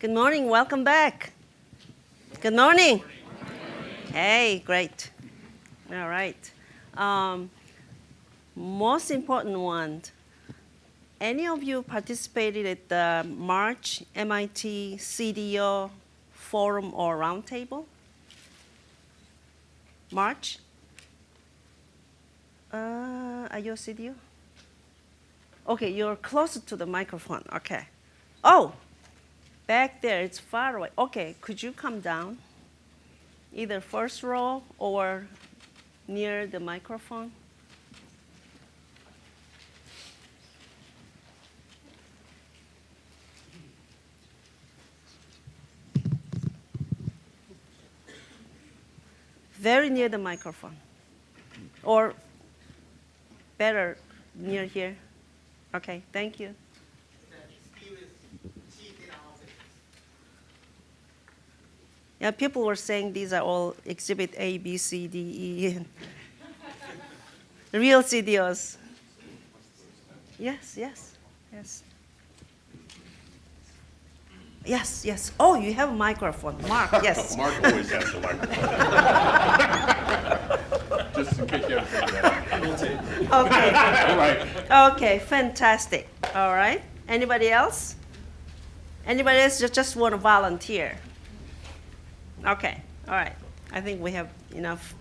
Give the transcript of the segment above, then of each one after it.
Good morning, welcome back. Good morning. Hey, great. All right. Most important one, any of you participated at the March MIT CDO forum or roundtable? March? Are you a CDO? Okay, you're closer to the microphone, okay. Oh, back there, it's far away. Okay, could you come down? Either first row or near the microphone. Very near the microphone. Or better, near here. Okay, thank you. Yeah, people were saying these are all exhibit A, B, C, D, E. Real CDOs. Yes, yes, yes. Yes, yes. Oh, you have a microphone. Mark, yes. Mark always has the microphone. Just in case you haven't figured that out. Okay. All right. Okay, fantastic. All right. Anybody else? Anybody else just want to volunteer? Okay, all right. I think we have enough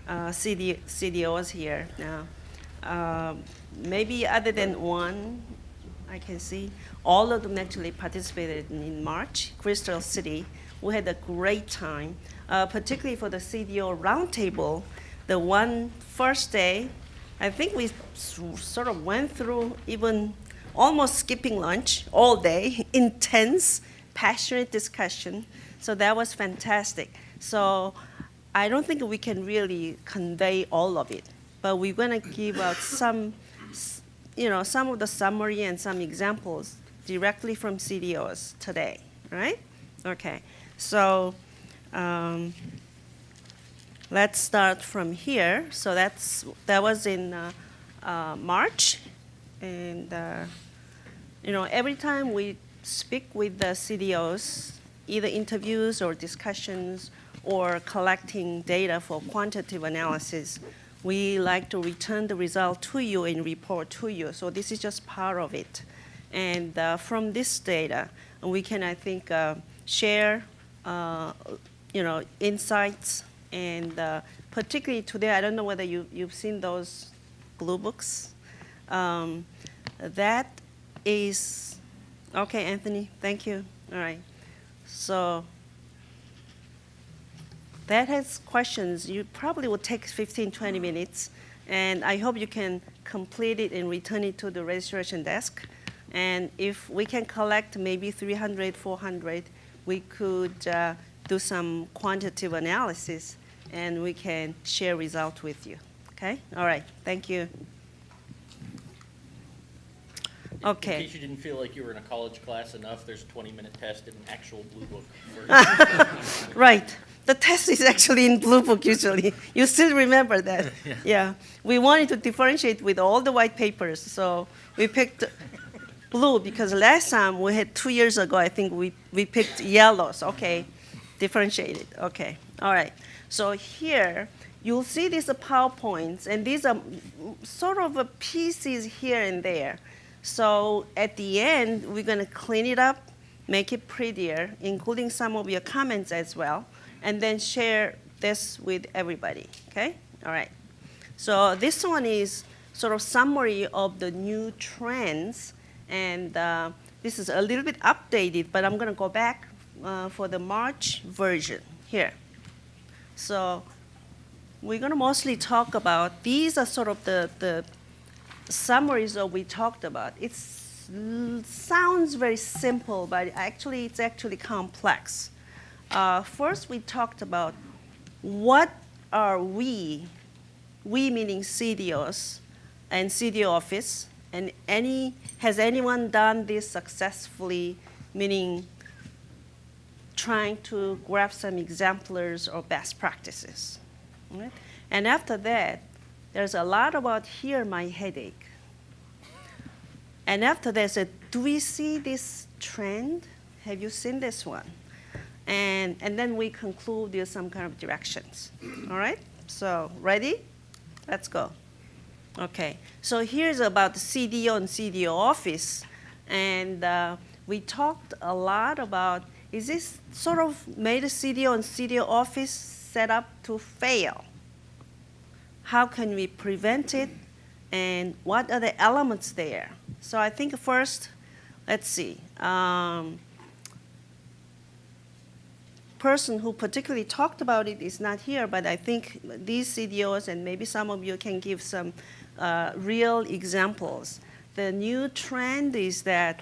CDOs here now. Maybe other than one, I can see. All of them actually participated in March, Crystal City. We had a great time, particularly for the CDO roundtable. The one first day, I think we sort of went through even almost skipping lunch all day, intense, passionate discussion. So that was fantastic. So I don't think we can really convey all of it, but we're going to give out some of the summary and some examples directly from CDOs today, right? Okay, so let's start from here. So that was in March, and every time we speak with the CDOs, either interviews or discussions or collecting data for quantitative analysis, we like to return the result to you and report to you. So this is just part of it. And from this data, we can, I think, share, insights. And particularly today, I don't know whether you've seen those blue books. That is, okay, Anthony, thank you. All right. So that has questions. You probably will take 15, 20 minutes. And I hope you can complete it and return it to the registration desk. And if we can collect maybe 300, 400, we could do some quantitative analysis, and we can share results with you. Okay? All right. Thank you. Okay. In case you didn't feel like you were in a college class enough, there's a 20-minute test in an actual blue book. Right. The test is actually in blue book usually. You still remember that. Yeah. We wanted to differentiate with all the white papers, so we picked blue because last time we had 2 years ago, I think we picked yellows. Okay. Differentiated. Okay. All right. So here, you'll see these PowerPoints, and these are sort of pieces here and there. So at the end, we're going to clean it up, make it prettier, including some of your comments as well, and then share this with everybody, okay? All right. So this one is sort of summary of the new trends, and this is a little bit updated, but I'm going to go back for the March version here. So we're going to mostly talk about, these are sort of the summaries that we talked about. It sounds very simple, but it's actually complex. First, we talked about what are we meaning CDOs and CDO office, and has anyone done this successfully, meaning trying to grab some exemplars or best practices. Right? And after that, there's a lot about hear my headache. And after that, do we see this trend? Have you seen this one? And then we conclude with some kind of directions. All right? So ready? Let's go. Okay. So here's about the CDO and CDO office. And we talked a lot about, is this sort of made a CDO and CDO office set up to fail? How can we prevent it? And what are the elements there? So I think first, let's see. Person who particularly talked about it is not here, but I think these CDOs, and maybe some of you can give some real examples. The new trend is that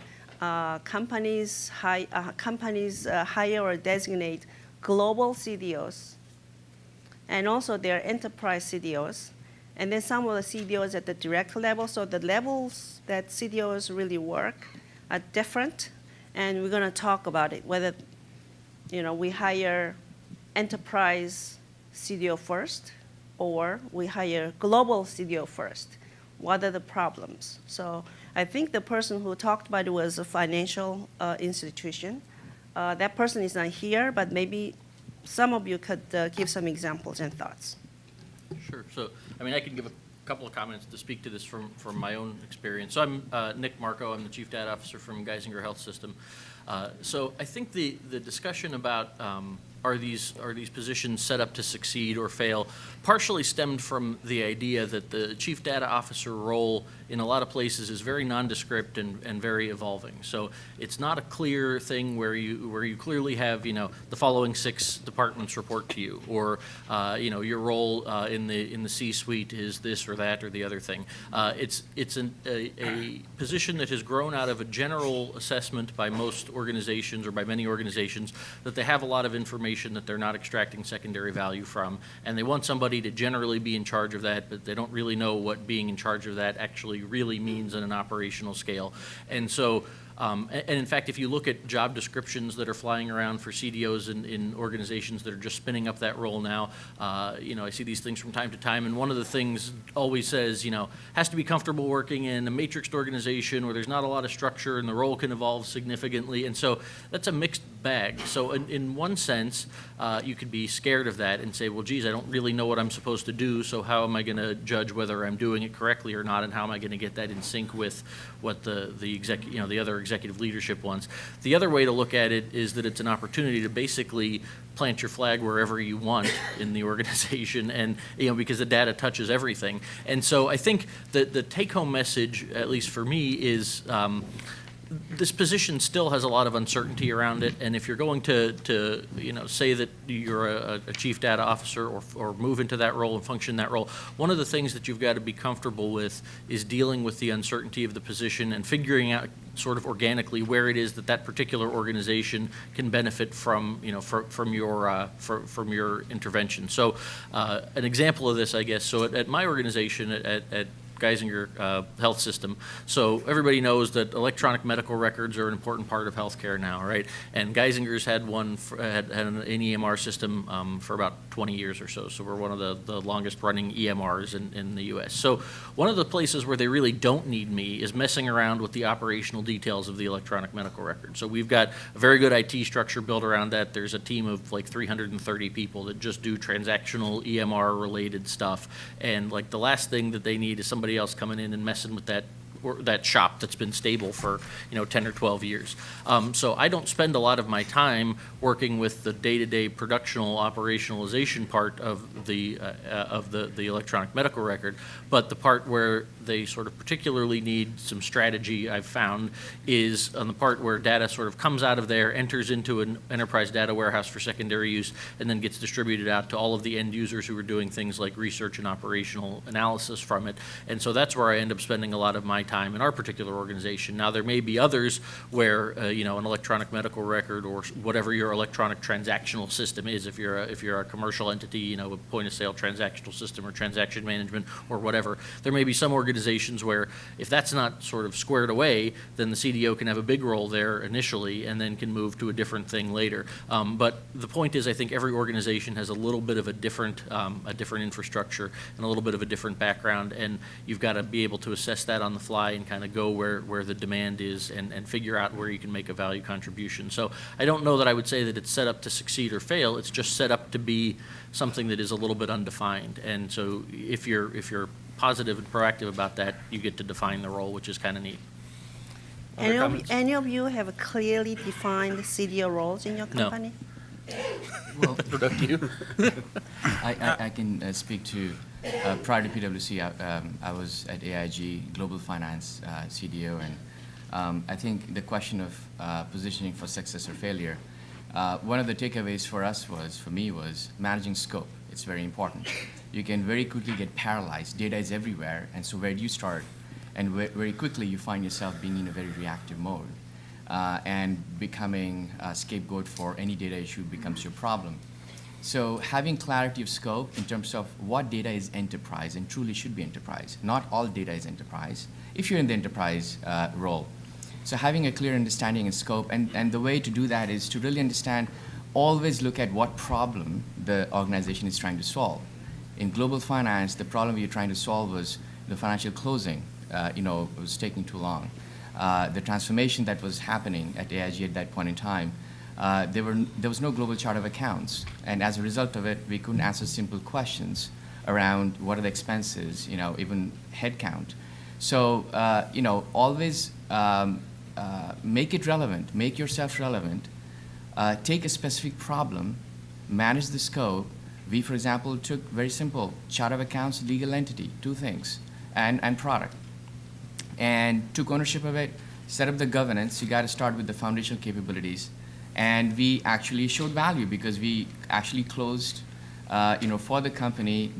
companies hire or designate global CDOs, and also their enterprise CDOs, and then some of the CDOs at the director level. So the levels that CDOs really work are different, and we're going to talk about it, whether we hire enterprise CDO first, or we hire global CDO first. What are the problems? So I think the person who talked about it was a financial institution. That person is not here, but maybe some of you could give some examples and thoughts. Sure. So, I mean, I can give a couple of comments to speak to this from my own experience. So I'm Nick Marco. I'm the Chief Data Officer from Geisinger Health System. So I think the discussion about are these positions set up to succeed or fail partially stemmed from the idea that the Chief Data Officer role in a lot of places is very nondescript and very evolving. So it's not a clear thing where you clearly have the following 6 departments report to you, or your role in the C-suite is this or that or the other thing. It's a position that has grown out of a general assessment by most organizations, or by many organizations, that they have a lot of information that they're not extracting secondary value from, and they want somebody to generally be in charge of that, but they don't really know what being in charge of that actually really means on an operational scale. And so and in fact, if you look at job descriptions that are flying around for CDOs in organizations that are just spinning up that role now, I see these things from time to time, and one of the things always says, has to be comfortable working in a matrixed organization where there's not a lot of structure and the role can evolve significantly, and so that's a mixed bag. So in one sense, you could be scared of that and say, well, geez, I don't really know what I'm supposed to do, so how am I going to judge whether I'm doing it correctly or not, and how am I going to get that in sync with what the other executive leadership wants. The other way to look at it is that it's an opportunity to basically plant your flag wherever you want in the organization, and because the data touches everything. And so I think that the take-home message, at least for me, is this position still has a lot of uncertainty around it, and if you're going to say that you're a chief data officer or move into that role and function that role, one of the things that you've got to be comfortable with is dealing with the uncertainty of the position and figuring out sort of organically where it is that particular organization can benefit from your intervention. So an example of this, I guess, so at my organization at Geisinger Health System. So everybody knows that electronic medical records are an important part of healthcare now, right? And Geisinger's had an EMR system for about 20 years or so. So we're one of the longest running EMRs in the U.S. So one of the places where they really don't need me is messing around with the operational details of the electronic medical record. So we've got a very good IT structure built around that. There's a team of like 330 people that just do transactional EMR related stuff. And like the last thing that they need is somebody else coming in and messing with that shop that's been stable for 10 or 12 years. So I don't spend a lot of my time working with the day-to-day operationalization part of the electronic medical record, but the part where they sort of particularly need some strategy, I've found, is on the part where data sort of comes out of there, enters into an enterprise data warehouse for secondary use, and then gets distributed out to all of the end users who are doing things like research and operational analysis from it. And so that's where I end up spending a lot of my time in our particular organization. Now, there may be others where an electronic medical record or whatever your electronic transactional system is, if you're a commercial entity, a point of sale transactional system or transaction management or whatever, there may be some organizations organizations where if that's not sort of squared away, then the CDO can have a big role there initially and then can move to a different thing later. But the point is, I think every organization has a little bit of a different infrastructure and a little bit of a different background, and you've got to be able to assess that on the fly and kind of go where the demand is and figure out where you can make a value contribution. So I don't know that I would say that it's set up to succeed or fail. It's just set up to be something that is a little bit undefined. And so if you're positive and proactive about that, you get to define the role, which is kind of neat. Any of you have clearly defined CDO roles in your company? Well, You? I can speak to, prior to PwC, I was at AIG, Global Finance CDO, and I think the question of positioning for success or failure, one of the takeaways for me was managing scope. It's very important. You can very quickly get paralyzed. Data is everywhere, and so where do you start? And very quickly you find yourself being in a very reactive mode, and becoming a scapegoat for any data issue becomes your problem. So having clarity of scope in terms of what data is enterprise and truly should be enterprise. Not all data is enterprise, if you're in the enterprise role. So having a clear understanding and scope, and the way to do that is to really understand, always look at what problem the organization is trying to solve. In global finance, the problem you're trying to solve was the financial closing. It was taking too long. The transformation that was happening at AIG at that point in time, there was no global chart of accounts, and as a result of it, we couldn't answer simple questions around what are the expenses, even headcount. So, always make it relevant, make yourself relevant, take a specific problem, manage the scope. We, for example, took very simple chart of accounts, legal entity, two things, and product, and took ownership of it, set up the governance. You got to start with the foundational capabilities, and we actually showed value because we actually closed, for the company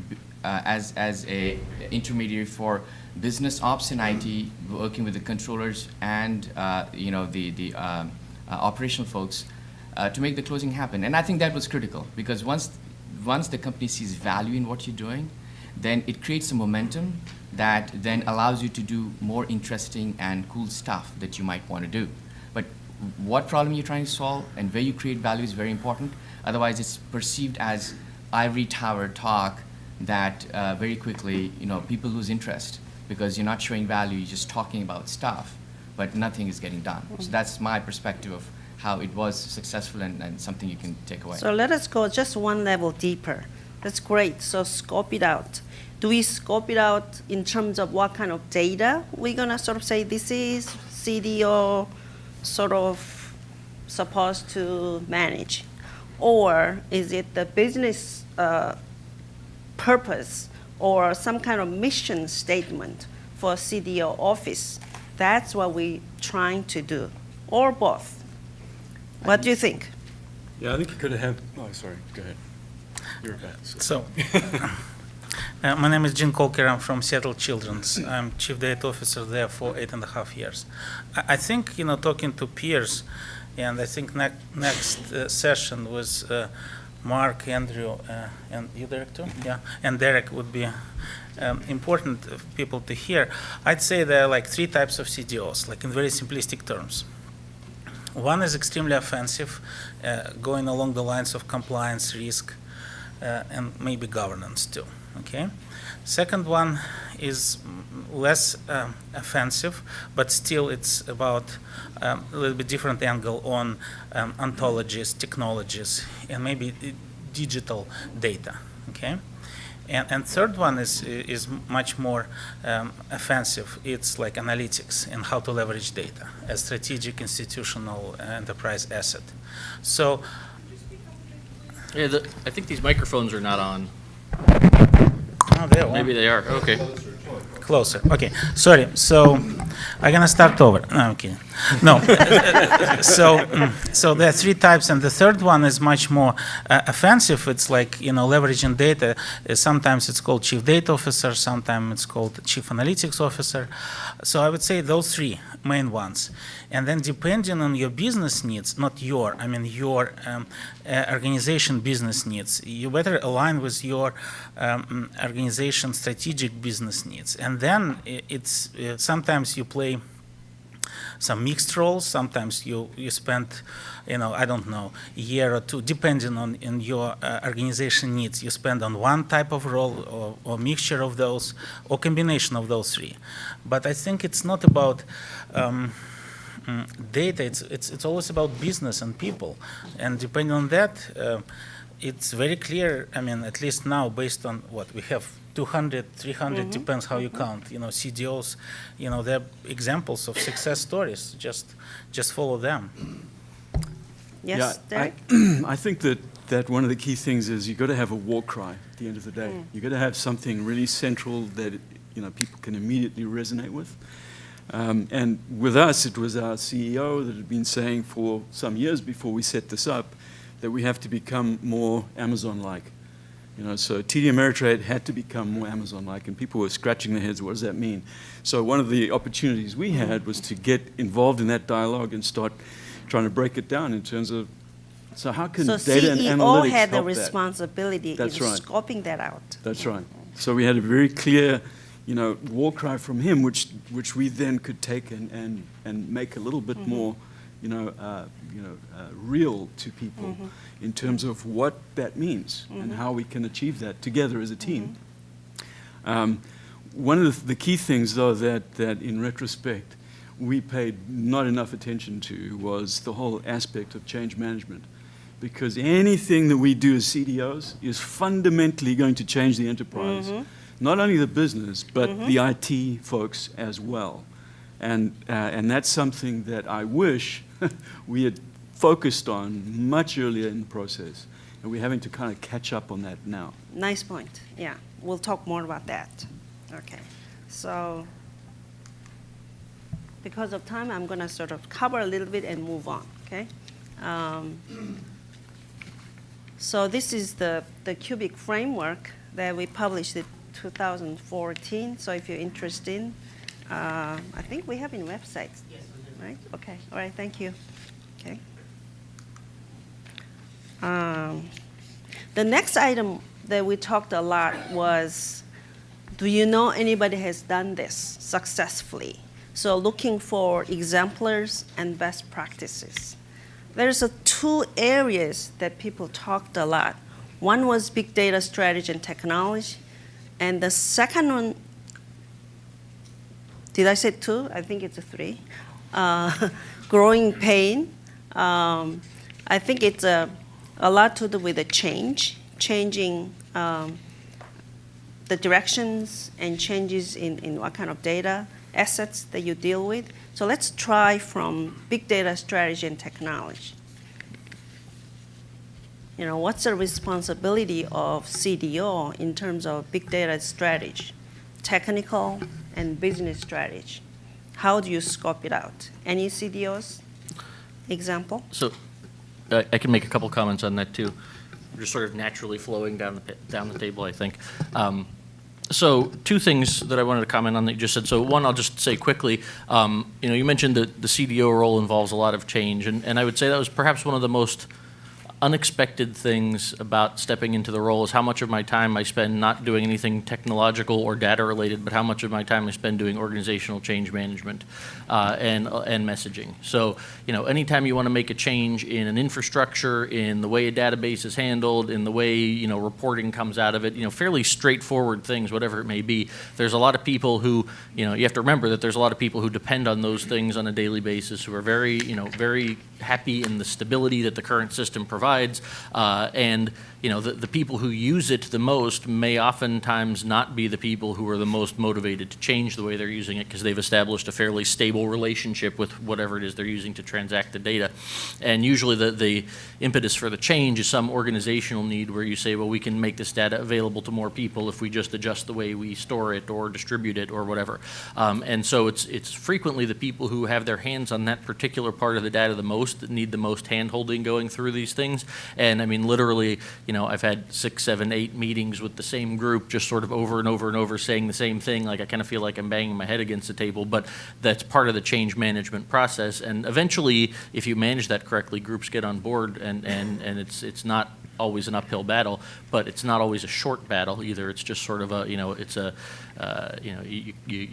as a intermediary for business ops and IT, working with the controllers and the operational folks to make the closing happen. And I think that was critical because once the company sees value in what you're doing, then it creates a momentum that then allows you to do more interesting and cool stuff that you might want to do. But what problem you're trying to solve and where you create value is very important. Otherwise, it's perceived as ivory tower talk that very quickly, people lose interest because you're not showing value, you're just talking about stuff, but nothing is getting done. So that's my perspective of how it was successful and something you can take away. So let us go just one level deeper. That's great. So scope it out. Do we scope it out in terms of what kind of data we're going to sort of say this is CDO sort of supposed to manage? Or is it the business purpose or some kind of mission statement for CDO office? That's what we're trying to do, or both. What do you think? Yeah, I think you could have had, sorry, go ahead. You're back. So, my name is Gene Colker. I'm from Seattle Children's. I'm Chief Data Officer there for 8.5 years. I think, talking to peers, and I think next session was Mark, Andrew, and you, Director? Yeah, and Derek would be important people to hear. I'd say there are like three types of CDOs, like in very simplistic terms. One is extremely offensive, going along the lines of compliance, risk, and maybe governance too, okay? Second one is less offensive, but still it's about a little bit different angle on ontologies, technologies, and maybe digital data, okay? And third one is much more offensive. It's like analytics and how to leverage data as strategic institutional enterprise asset. So, Yeah, I think these microphones are not on. oh, there. Maybe they are. Okay. Closer. Okay. Sorry. So, I'm gonna start over. No, I'm kidding. No. So there are three types, and the third one is much more offensive. It's like, leveraging data. Sometimes it's called chief data officer. Sometimes it's called chief analytics officer. So I would say those three main ones. And then depending on your business needs, not your organization business needs, you better align with your organization strategic business needs. And then it's sometimes you play some mixed roles. Sometimes you spend, I don't know, a year or two, depending on your organization needs. You spend on one type of role or mixture of those or combination of those three. But I think it's not about data. It's always about business and people. And depending on that, it's very clear. I mean, at least now, based on what we have, 200, 300, depends how you count. CDOs, they're examples of success stories. Just follow them. Yes, Derek? I think that one of the key things is you've got to have a war cry at the end of the day. You've got to have something really central that people can immediately resonate with. And with us, it was our CEO that had been saying for some years before we set this up that we have to become more Amazon-like. So TD Ameritrade had to become more Amazon-like, and people were scratching their heads, what does that mean? So one of the opportunities we had was to get involved in that dialogue and start trying to break it down in terms of, so how can data and analytics CEO had the help that? responsibility in scoping that out. That's right. So we had a very clear, war cry from him, which we then could take and make a little bit more, real to people in terms of what that means and how we can achieve that together as a team. One of the key things, though, that in retrospect we paid not enough attention to was the whole aspect of change management. Because anything that we do as CDOs is fundamentally going to change the enterprise. Not only the business, but the IT folks as well. And that's something that I wish we had focused on much earlier in the process. And we're having to kind of catch up on that now. Nice point. Yeah, we'll talk more about that. Okay, so because of time, I'm going to sort of cover a little bit and move on, okay? So this is the cubic framework that we published in 2014. So if you're interested, I think we have in websites. Yes, right? Okay. All right. Thank you. Okay. The next item that we talked a lot was, do you know anybody has done this successfully? So looking for exemplars and best practices. There's two areas that people talked a lot. One was big data strategy and technology. And the second one, did I say two? I think it's a three. Growing pain. I think it's a lot to do with the changing the directions and changes in what kind of data assets that you deal with. So let's try from big data strategy and technology. What's the responsibility of CDO in terms of big data strategy, technical and business strategy? How do you scope it out? Any CDOs example? So I can make a couple comments on that too. We're just sort of naturally flowing down the table, I think. So two things that I wanted to comment on that you just said. So one, I'll just say quickly, you mentioned that the CDO role involves a lot of change, and I would say that was perhaps one of the most unexpected things about stepping into the role is how much of my time I spend not doing anything technological or data related, but how much of my time I spend doing organizational change management and messaging. So, anytime you want to make a change in an infrastructure, in the way a database is handled, in the way, reporting comes out of it, fairly straightforward things, whatever it may be, there's a lot of people who, you have to remember that there's a lot of people who depend on those things on a daily basis, who are very, very happy in the stability that the current system provides. provides, and the people who use it the most may oftentimes not be the people who are the most motivated to change the way they're using it because they've established a fairly stable relationship with whatever it is they're using to transact the data. And usually the impetus for the change is some organizational need where you say, well, we can make this data available to more people if we just adjust the way we store it or distribute it or whatever. And so it's frequently the people who have their hands on that particular part of the data the most that need the most hand-holding going through these things. And I mean, literally, I've had 6, 7, 8 meetings with the same group, just sort of over and over and over saying the same thing. Like I kind of feel like I'm banging my head against the table, but that's part of the change management process. And eventually, if you manage that correctly, groups get on board, and it's not always an uphill battle, but it's not always a short battle either. It's just sort of you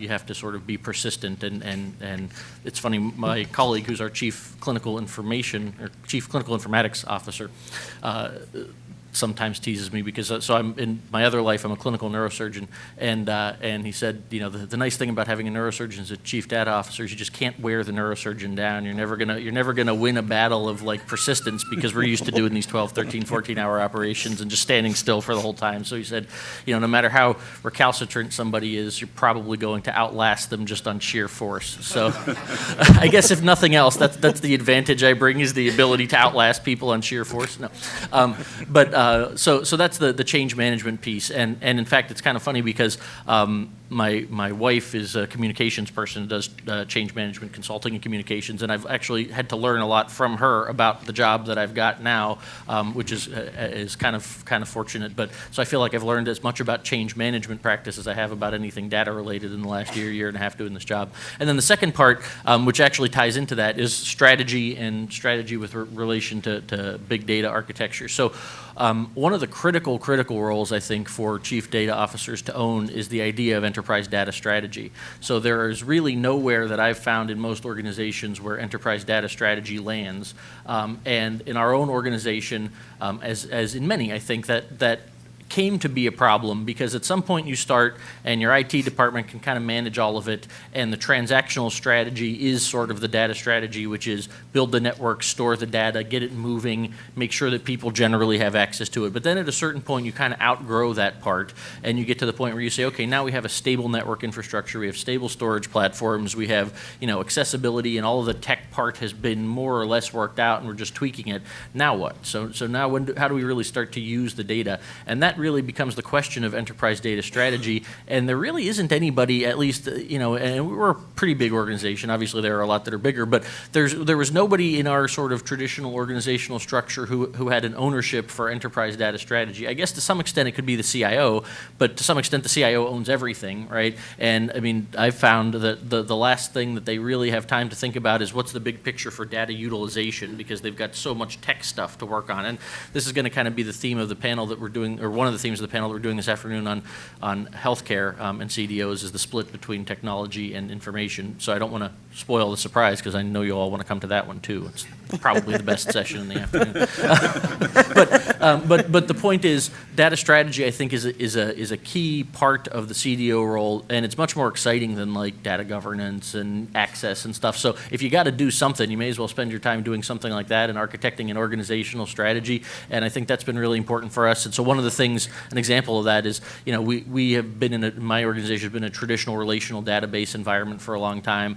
have to sort of be persistent, and it's funny, my colleague who's our chief clinical informatics officer sometimes teases me because so I'm in my other life I'm a clinical neurosurgeon, and he said the nice thing about having a neurosurgeon as a chief data officer is you just can't wear the neurosurgeon down. You're never gonna win a battle of like persistence because we're used to doing these 12, 13, 14-hour operations and just standing still for the whole time. So he said, no matter how recalcitrant somebody is, you're probably going to outlast them just on sheer force. So I guess if nothing else, that's the advantage I bring is the ability to outlast people on sheer force. No, so that's the change management piece, and in fact it's kind of funny because my wife is a communications person, does change management consulting and communications, and I've actually had to learn a lot from her about the job that I've got now, which is kind of fortunate. But so I feel like I've learned as much about change management practice as I have about anything data related in the last year and a half doing this job. And then the second part, which actually ties into that, is strategy with relation to big data architecture. So one of the critical roles, I think, for chief data officers to own is the idea of enterprise data strategy. So there is really nowhere that I've found in most organizations where enterprise data strategy lands. And in our own organization, as in many, I think that came to be a problem because at some point you start and your IT department can kind of manage all of it, and the transactional strategy is sort of the data strategy, which is build the network, store the data, get it moving, make sure that people generally have access to it. But then at a certain point you kind of outgrow that part and you get to the point where you say, okay, now we have a stable network infrastructure, we have stable storage platforms, we have accessibility, and all of the tech part has been more or less worked out and we're just tweaking it. Now what? So now how do we really start to use the data? And that really becomes the question of enterprise data strategy, and there really isn't anybody, at least, and we're a pretty big organization, obviously there are a lot that are bigger, but there was nobody in our sort of traditional organizational structure who had an ownership for enterprise data strategy. I guess to some extent it could be the CIO, but to some extent the CIO owns everything, right? And I mean, I've found that the last thing that they really have time to think about is what's the big picture for data utilization, because they've got so much tech stuff to work on. And this is going to kind of be the theme of the panel that we're doing, or one of the themes of the panel that we're doing this afternoon on healthcare and CDOs, is the split between technology and information. So I don't want to spoil the surprise because I know you all want to come to that one too. It's probably the best session in the afternoon. But the point is, data strategy, I think, is a key part of the CDO role, and it's much more exciting than like data governance and access and stuff. So if you got to do something, you may as well spend your time doing something like that and architecting an organizational strategy. And I think that's been really important for us. And so one of the things, an example of that is, we have been my organization has been a traditional relational database environment for a long time.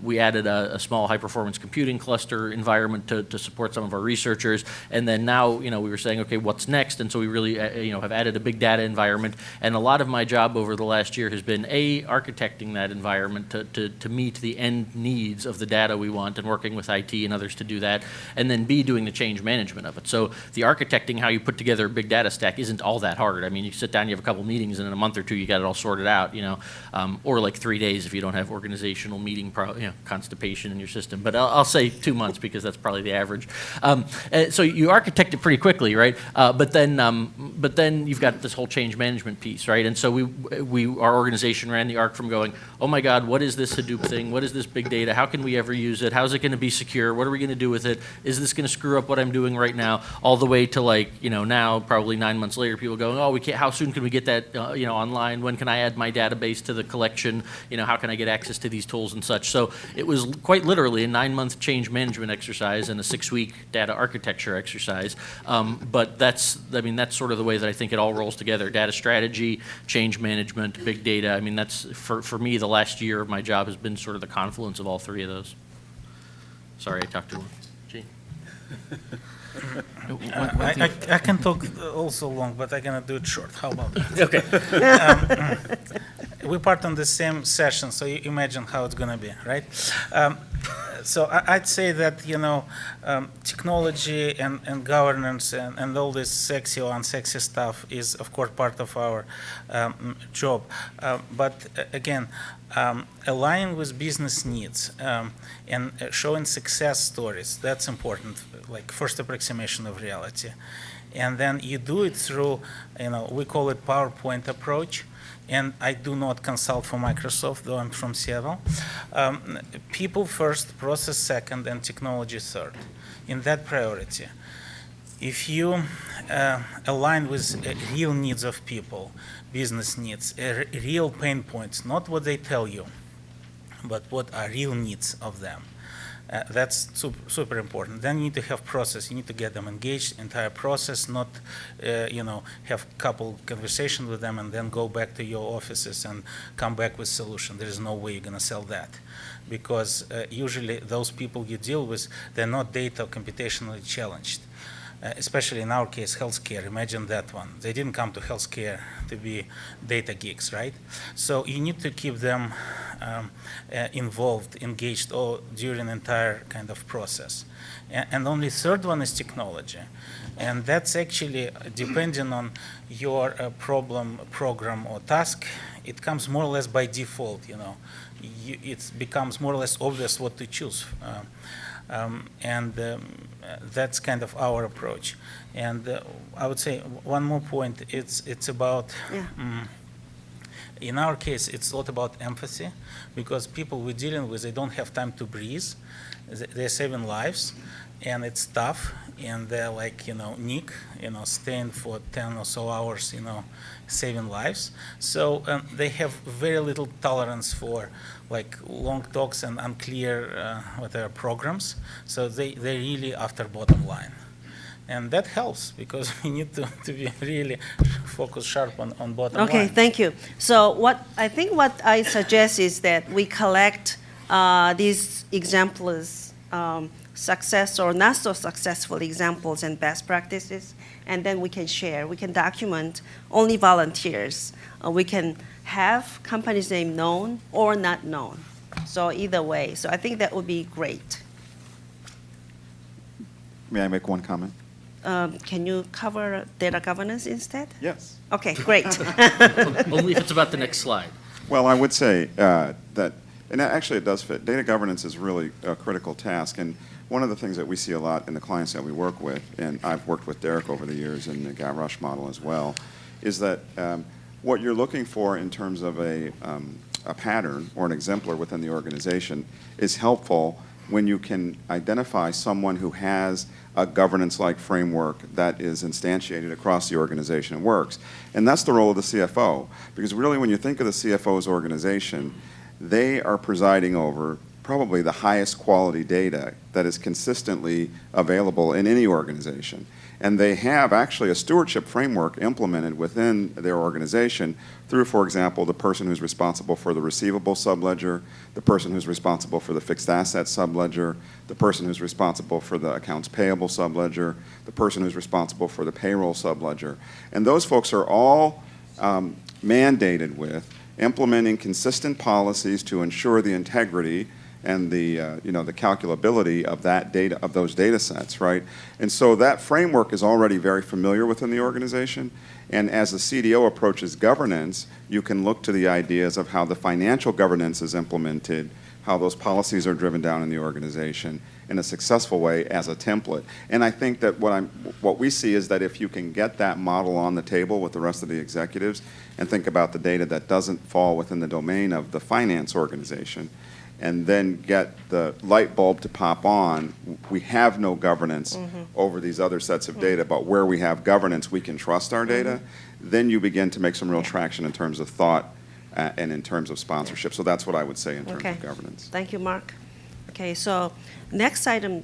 We added a small high-performance computing cluster environment to support some of our researchers, and then now, we were saying, okay, what's next? And so we really, have added a big data environment, and a lot of my job over the last year has been architecting that environment to meet the end needs of the data we want, and working with IT and others to do that, and then B, doing the change management of it. So the architecting, how you put together a big data stack, isn't all that hard. I mean, you sit down, you have a couple meetings, and in a month or two, you got it all sorted out, or like 3 days if you don't have organizational meeting constipation in your system. But I'll say 2 months because that's probably the average. So you architect it pretty quickly. Exactly, right? But then you've got this whole change management piece, right? And so our organization ran the arc from going, oh my God, what is this Hadoop thing? What is this big data? How can we ever use it? How's it going to be secure? What are we going to do with it? Is this going to screw up what I'm doing right now? All the way to now, probably 9 months later, people going, oh, we can't. How soon can we get that, online? When can I add my database to the collection? How can I get access to these tools and such? So it was quite literally a 9-month change management exercise and a 6-week data architecture exercise. But that's sort of the way that I think it all rolls together. Data strategy, change management, big data. That's, for me, the last year of my job has been sort of the confluence of all three of those. Sorry, I talked too long. Gene. I can talk also long, but I'm gonna do it short. How about that? Okay. We part on the same session, so you imagine how it's gonna be, right? So I'd say that technology and governance and all this sexy or unsexy stuff is of course part of our job, but again, aligning with business needs and showing success stories, that's important, like first approximation of reality. And then you do it through, we call it PowerPoint approach. And I do not consult for Microsoft, though I'm from Seattle. People first, process second, and technology third, in that priority. If you align with real needs of people, business needs, real pain points, not what they tell you, but what are real needs of them, that's super important. Then you need to have process. You need to get them engaged, entire process, not, have a couple conversations with them and then go back to your offices and come back with solution. There is no way you're going to sell that, because usually those people you deal with, they're not data or computationally challenged. Especially in our case, healthcare. Imagine that one. They didn't come to healthcare to be data geeks, right? So you need to keep them involved, engaged, all during the entire kind of process. And only third one is technology. And that's actually depending on your problem, program, or task. It comes more or less by default. It becomes more or less obvious what to choose. That's kind of our approach. And I would say one more point, it's about, in our case, it's a lot about empathy, because people we're dealing with, they don't have time to breathe. They're saving lives, and it's tough, and they're like, Nick, staying for 10 or so hours, saving lives. So they have very little tolerance for like long talks and unclear programs. So they're really after bottom line. And that helps, because we need to be really focused sharp on bottom line. Okay, thank you. So what I suggest is that we collect these examples, success or not so successful examples and best practices, and then we can share. We can document only volunteers. We can have companies' name known or not known. So either way. So I think that would be great. May I make one comment? Can you cover data governance instead? Yes. Okay, great. Only if it's about the next slide. Well, I would say that, and actually it does fit. Data governance is really a critical task. And one of the things that we see a lot in the clients that we work with, and I've worked with Derek over the years in the GARUSH model as well, is that what you're looking for in terms of a pattern or an exemplar within the organization is helpful when you can identify someone who has a governance-like framework that is instantiated across the organization and works. And that's the role of the CFO, because really when you think of the CFO's organization, they are presiding over probably the highest quality data that is consistently available in any organization. And they have actually a stewardship framework implemented within their organization through, for example, the person who's responsible for the receivable subledger, the person who's responsible for the fixed asset subledger, the person who's responsible for the accounts payable subledger, the person who's responsible for the payroll subledger. And those folks are all mandated with implementing consistent policies to ensure the integrity and the the calculability of that data, of those data sets, right? And so that framework is already very familiar within the organization. And as the CDO approaches governance, you can look to the ideas of how the financial governance is implemented how those policies are driven down in the organization in a successful way as a template. And I think that what we see is that if you can get that model on the table with the rest of the executives and think about the data that doesn't fall within the domain of the finance organization, and then get the light bulb to pop on, we have no governance over these other sets of data, but where we have governance, we can trust our data, then you begin to make some real traction in terms of thought and in terms of sponsorship. So that's what I would say in terms of governance. Thank you, Mark. Okay, so next item,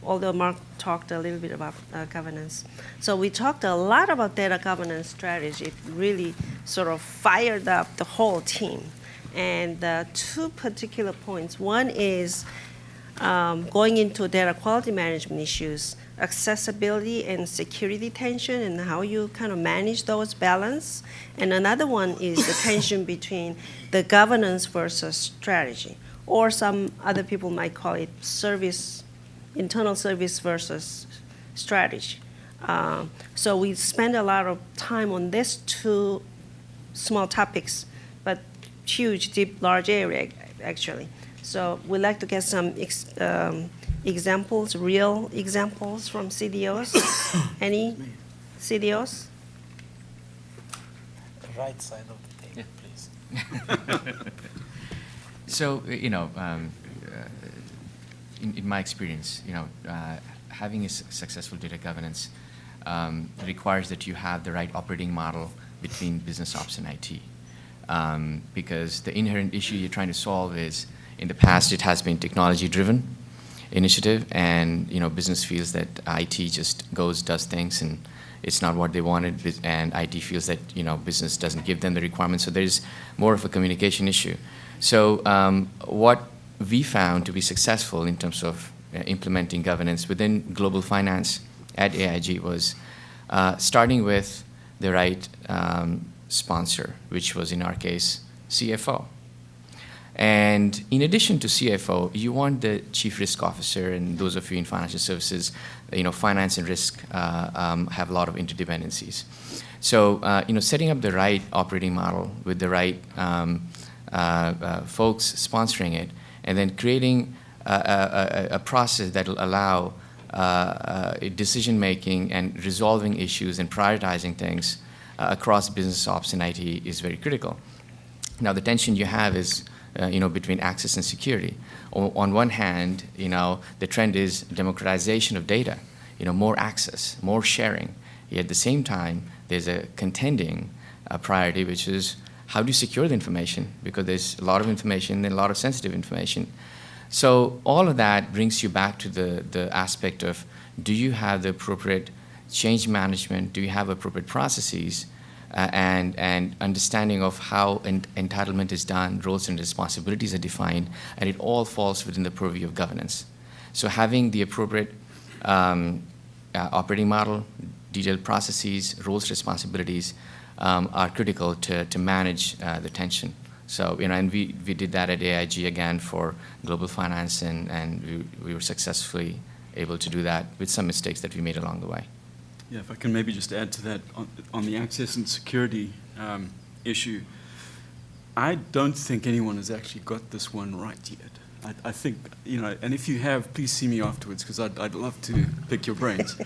although Mark talked a little bit about governance. So we talked a lot about data governance strategy. It really sort of fired up the whole team. And two particular points. One is going into data quality management issues, accessibility and security tension, and how you kind of manage those balance. And another one is the tension between the governance versus strategy, or some other people might call it service, internal service versus strategy. So we spend a lot of time on these two small topics, but huge, deep, large area, actually. So we'd like to get some examples, real examples from CDOs. Any CDOs? The right side of the table, please. So, in my experience, having a successful data governance requires that you have the right operating model between business ops and IT. Because the inherent issue you're trying to solve is, in the past, it has been technology-driven initiative, and business feels that IT just does things, and it's not what they wanted, and IT feels that business doesn't give them the requirements. So there's more of a communication issue. So what we found to be successful in terms of implementing governance within global finance at AIG was starting with the right sponsor, which was in our case CFO. And in addition to CFO, you want the chief risk officer, and those of you in financial services, finance and risk have a lot of interdependencies. So setting up the right operating model with the right folks sponsoring it, and then creating a process that will allow decision making and resolving issues and prioritizing things across business ops and IT is very critical. Now, the tension you have is, between access and security. On one hand, the trend is democratization of data, more access, more sharing. Yet at the same time, there's a contending priority, which is how do you secure the information? Because there's a lot of information and a lot of sensitive information. So all of that brings you back to the aspect of, do you have the appropriate change management? Do you have appropriate processes and understanding of how entitlement is done, roles and responsibilities are defined, and it all falls within the purview of governance. So having the appropriate operating model, detailed processes, roles, responsibilities are critical to manage the tension. So, and we did that at AIG again for global finance, and we were successfully able to do that with some mistakes that we made along the way. Yeah, if I can maybe just add to that on the access and security issue, I don't think anyone has actually got this one right yet. I think, and if you have, please see me afterwards, because I'd love to pick your brains.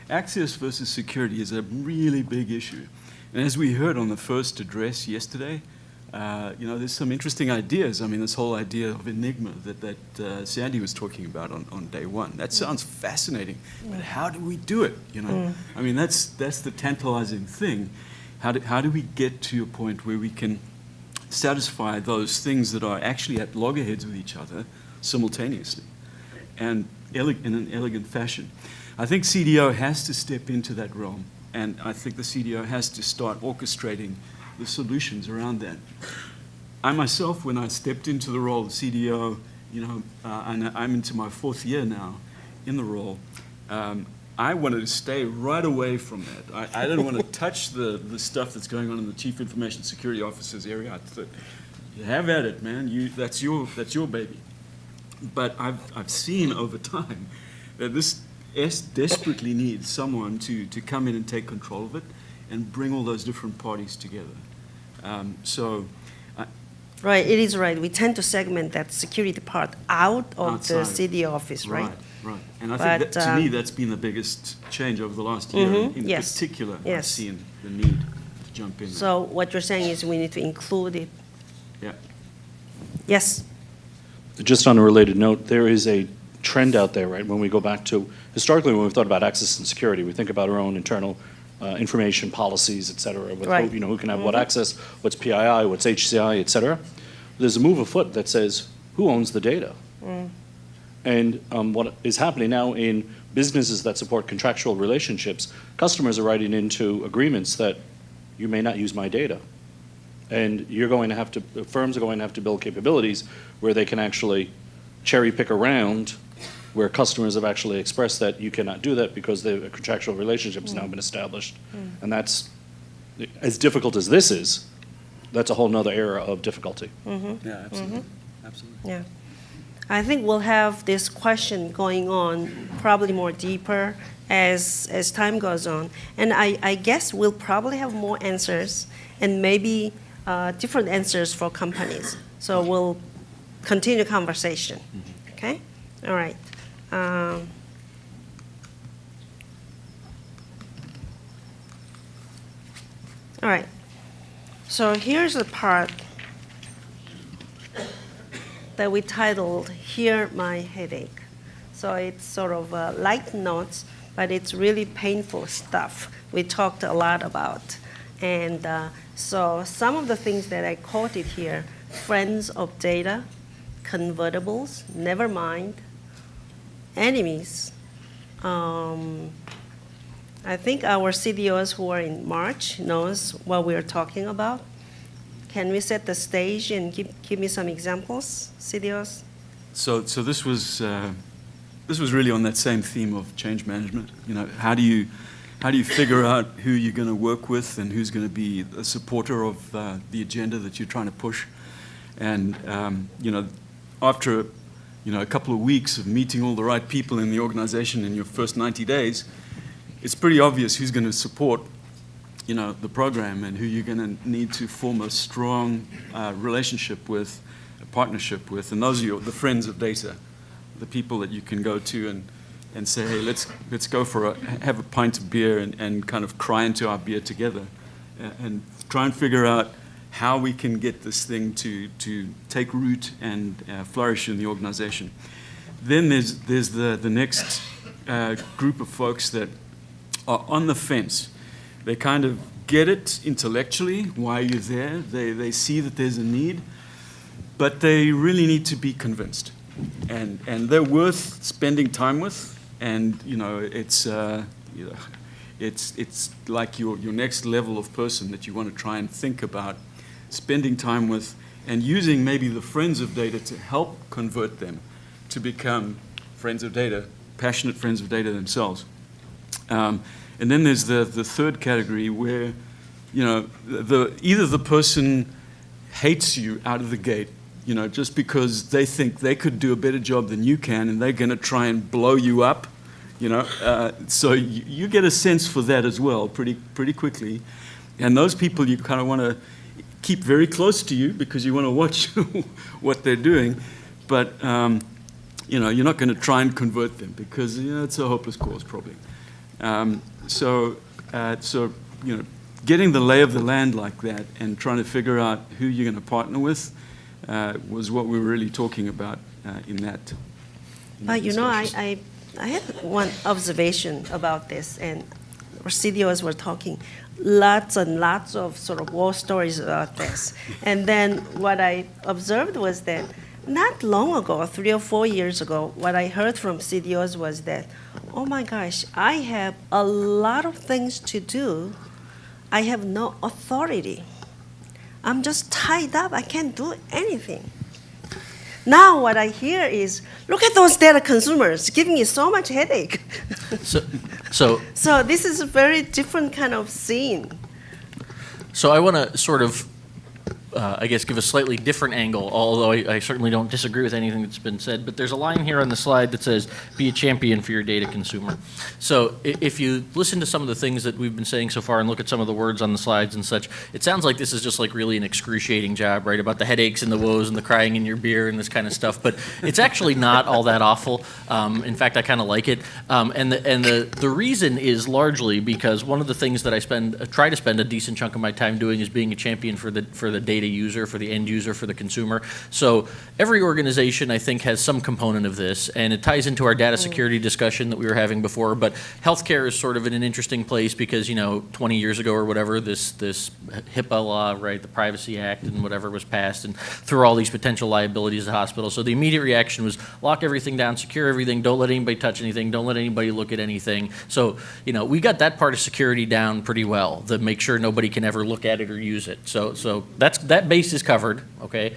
Access versus security is a really big issue. And as we heard on the first address yesterday, there's some interesting ideas. I mean, this whole idea of enigma that Sandy was talking about on day one. That sounds fascinating, but how do we do it? I mean, that's the tantalizing thing. How do we get to a point where we can satisfy those things that are actually at loggerheads with each other simultaneously, and in an elegant fashion? I think CDO has to step into that realm, and I think the CDO has to start orchestrating the solutions around that. I myself, when I stepped into the role of CDO, and I'm into my 4th year now in the role, I wanted to stay right away from that. I didn't want to touch the stuff that's going on in the Chief Information Security Officer's area. I thought, have at it, man. That's your baby. But I've seen over time that this desperately needs someone to come in and take control of it and bring all those different parties together. So Right, it is right. We tend to segment that security part out of the Outside. CDO office, right? Right. And I think But, that, to me, that's been the biggest change over the last year. In yes, particular, I've yes. seen the need to jump in. So what you're saying is we need to include it. Yeah. Yes, Just on a related note, there is a trend out there, right? When we go back to, historically, when we've thought about access and security, we think about our own internal information policies, et cetera, with Right. who can have what access, what's PII, what's HCI, et cetera. There's a move afoot that says, who owns the data? And what is happening now in businesses that support contractual relationships, customers are writing into agreements that you may not use my data. And firms are going to have to build capabilities where they can actually cherry pick around where customers have actually expressed that you cannot do that because the contractual relationship has now been established. And that's, as difficult as this is, that's a whole nother era of difficulty. Yeah, absolutely. Absolutely. yeah. I think we'll have this question going on probably more deeper as time goes on. And I guess we'll probably have more answers and maybe different answers for companies. So we'll continue conversation, okay? All right. All right. So here's the part that we titled "Hear My Headache." So it's sort of light notes, but it's really painful stuff we talked a lot about. And so some of the things that I quoted here: friends of data, convertibles, never mind, enemies. I think our CDOs who are in March knows what we're talking about. Can we set the stage and give me some examples, CDOs? So this was really on that same theme of change management. You know, how do you figure out who you're going to work with and who's going to be a supporter of the agenda that you're trying to push? And after a couple of weeks of meeting all the right people in the organization in your first 90 days, it's pretty obvious who's going to support the program and who you're going to need to form a strong relationship with, a partnership with. And those are the friends of data, the people that you can go to and say, hey, let's go have a pint of beer and kind of cry into our beer together and try and figure out how we can get this thing to take root and flourish in the organization. Then there's the next group of folks that are on the fence. They kind of get it intellectually why you're there. They see that there's a need, but they really need to be convinced. And they're worth spending time with. And it's like your next level of person that you want to try and think about spending time with and using maybe the friends of data to help convert them to become friends of data, passionate friends of data themselves. And then there's the third category where, either the person hates you out of the gate, just because they think they could do a better job than you can, and they're going to try and blow you up, So you get a sense for that as well pretty quickly. And those people you kind of want to keep very close to you because you want to watch what they're doing. But, you're not going to try and convert them because, it's a hopeless cause probably. So getting the lay of the land like that and trying to figure out who you're going to partner with was what we were really talking about in that. But I had one observation about this, and our CDOs were talking lots and lots of sort of war stories about this. And then what I observed was that not long ago, 3 or 4 years ago, what I heard from CDOs was that, oh my gosh, I have a lot of things to do. I have no authority. I'm just tied up. I can't do anything. Now what I hear is, look at those data consumers giving me so much headache. So this is a very different kind of scene. So I want to sort of I guess, give a slightly different angle, although I certainly don't disagree with anything that's been said. But there's a line here on the slide that says, be a champion for your data consumer. So if you listen to some of the things that we've been saying so far and look at some of the words on the slides and such, it sounds like this is just like really an excruciating job, right, about the headaches and the woes and the crying in your beer and this kind of stuff. But it's actually not all that awful. In fact, I kind of like it. And the reason is largely because one of the things that I try to spend a decent chunk of my time doing is being a champion for the data user, for the end user, for the consumer. So every organization, I think, has some component of this, and it ties into our data security discussion that we were having before. But healthcare is sort of in an interesting place because, 20 years ago or whatever, this HIPAA law, right, the Privacy Act and whatever was passed, and threw all these potential liabilities at hospitals. So the immediate reaction was lock everything down, secure everything, don't let anybody touch anything, don't let anybody look at anything. So, we got that part of security down pretty well, to make sure nobody can ever look at it or use it. So that base is covered, okay?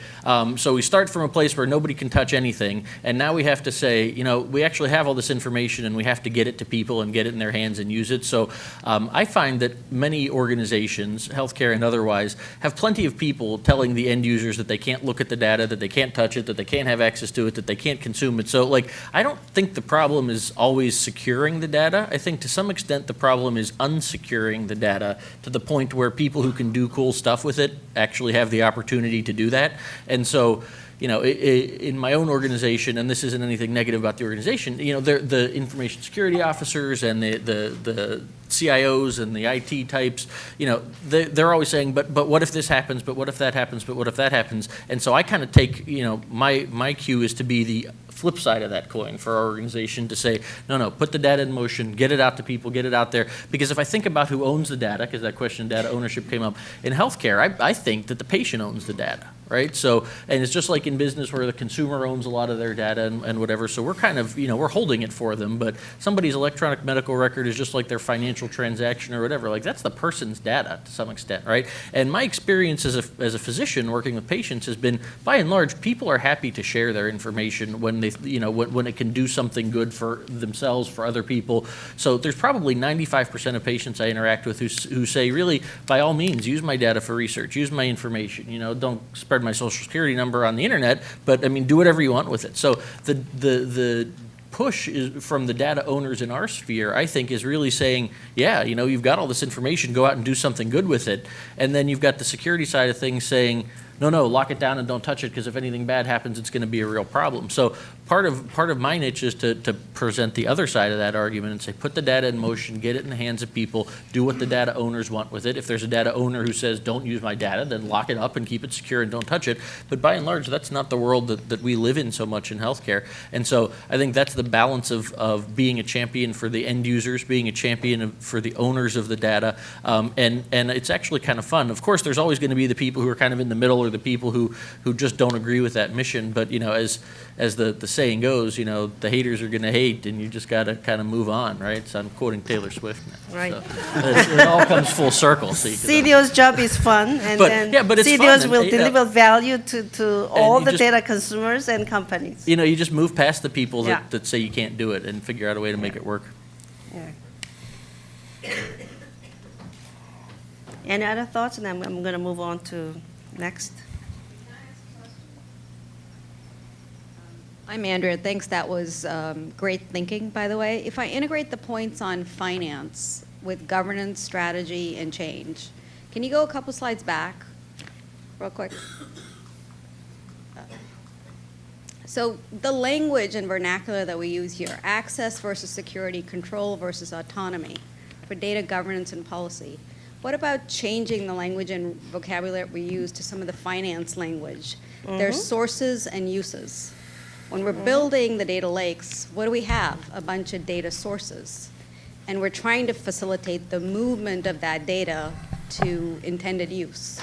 So we start from a place where nobody can touch anything, and now we have to say, we actually have all this information and we have to get it to people and get it in their hands and use it. So I find that many organizations, healthcare and otherwise, have plenty of people telling the end users that they can't look at the data, that they can't touch it, that they can't have access to it, that they can't consume it. So I don't think the problem is always securing the data. I think to some extent the problem is unsecuring the data to the point where people who can do cool stuff with it actually have the opportunity to do that. And so, in my own organization, and this isn't anything negative about the organization, the information security officers and the CIOs and the IT types, they're always saying, but what if this happens, but what if that happens, but what if that happens? And so I kind of take, my cue is to be the flip side of that coin for our organization, to say, no, put the data in motion, get it out to people, get it out there. Because if I think about who owns the data, because that question, data ownership, came up, in healthcare, I think that the patient owns the data, right? So, and it's just like in business where the consumer owns a lot of their data and whatever. So we're kind of, we're holding it for them, but somebody's electronic medical record is just like their financial transaction or whatever. Like, that's the person's data to some extent, right? And my experience as a physician working with patients has been, by and large, people are happy to share their information when they, when it can do something good for themselves, for other people. So there's probably 95% of patients I interact with who say, really, by all means, use my data for research, use my information, don't spread my social security number on the internet, but do whatever you want with it. So the push is from the data owners in our sphere, I think, is really saying, yeah, you've got all this information, go out and do something good with it. And then you've got the security side of things saying, no, lock it down and don't touch it, because if anything bad happens, it's going to be a real problem. So part of my niche is to present the other side of that argument and say, put the data in motion, get it in the hands of people, do what the data owners want with it. If there's a data owner who says, don't use my data, then lock it up and keep it secure and don't touch it. But by and large, that's not the world that we live in so much in healthcare. And so I think that's the balance of being a champion for the end users, being a champion for the owners of the data. And it's actually kind of fun. Of course, there's always going to be the people who are kind of in the middle, or the people who just don't agree with that mission. But as the saying goes, the haters are going to hate, and you just got to kind of move on, right? So I'm quoting Taylor Swift now. Right. So it all comes full circle. So CDO's job is fun, and but it's CDOs fun, will and, deliver value to all the just, data consumers and companies. You just move past the people Yeah. that say you can't do it and figure out a way to make it work. Yeah. Any other thoughts? And I'm going to move on to next. I'm Andrea. Thanks. That was great thinking, by the way. If I integrate the points on finance with governance, strategy, and change, can you go a couple slides back real quick? So the language and vernacular that we use here, access versus security, control versus autonomy, for data governance and policy. What about changing the language and vocabulary we use to some of the finance language? There's sources and uses. When we're building the data lakes, what do we have? A bunch of data sources. And we're trying to facilitate the movement of that data to intended use.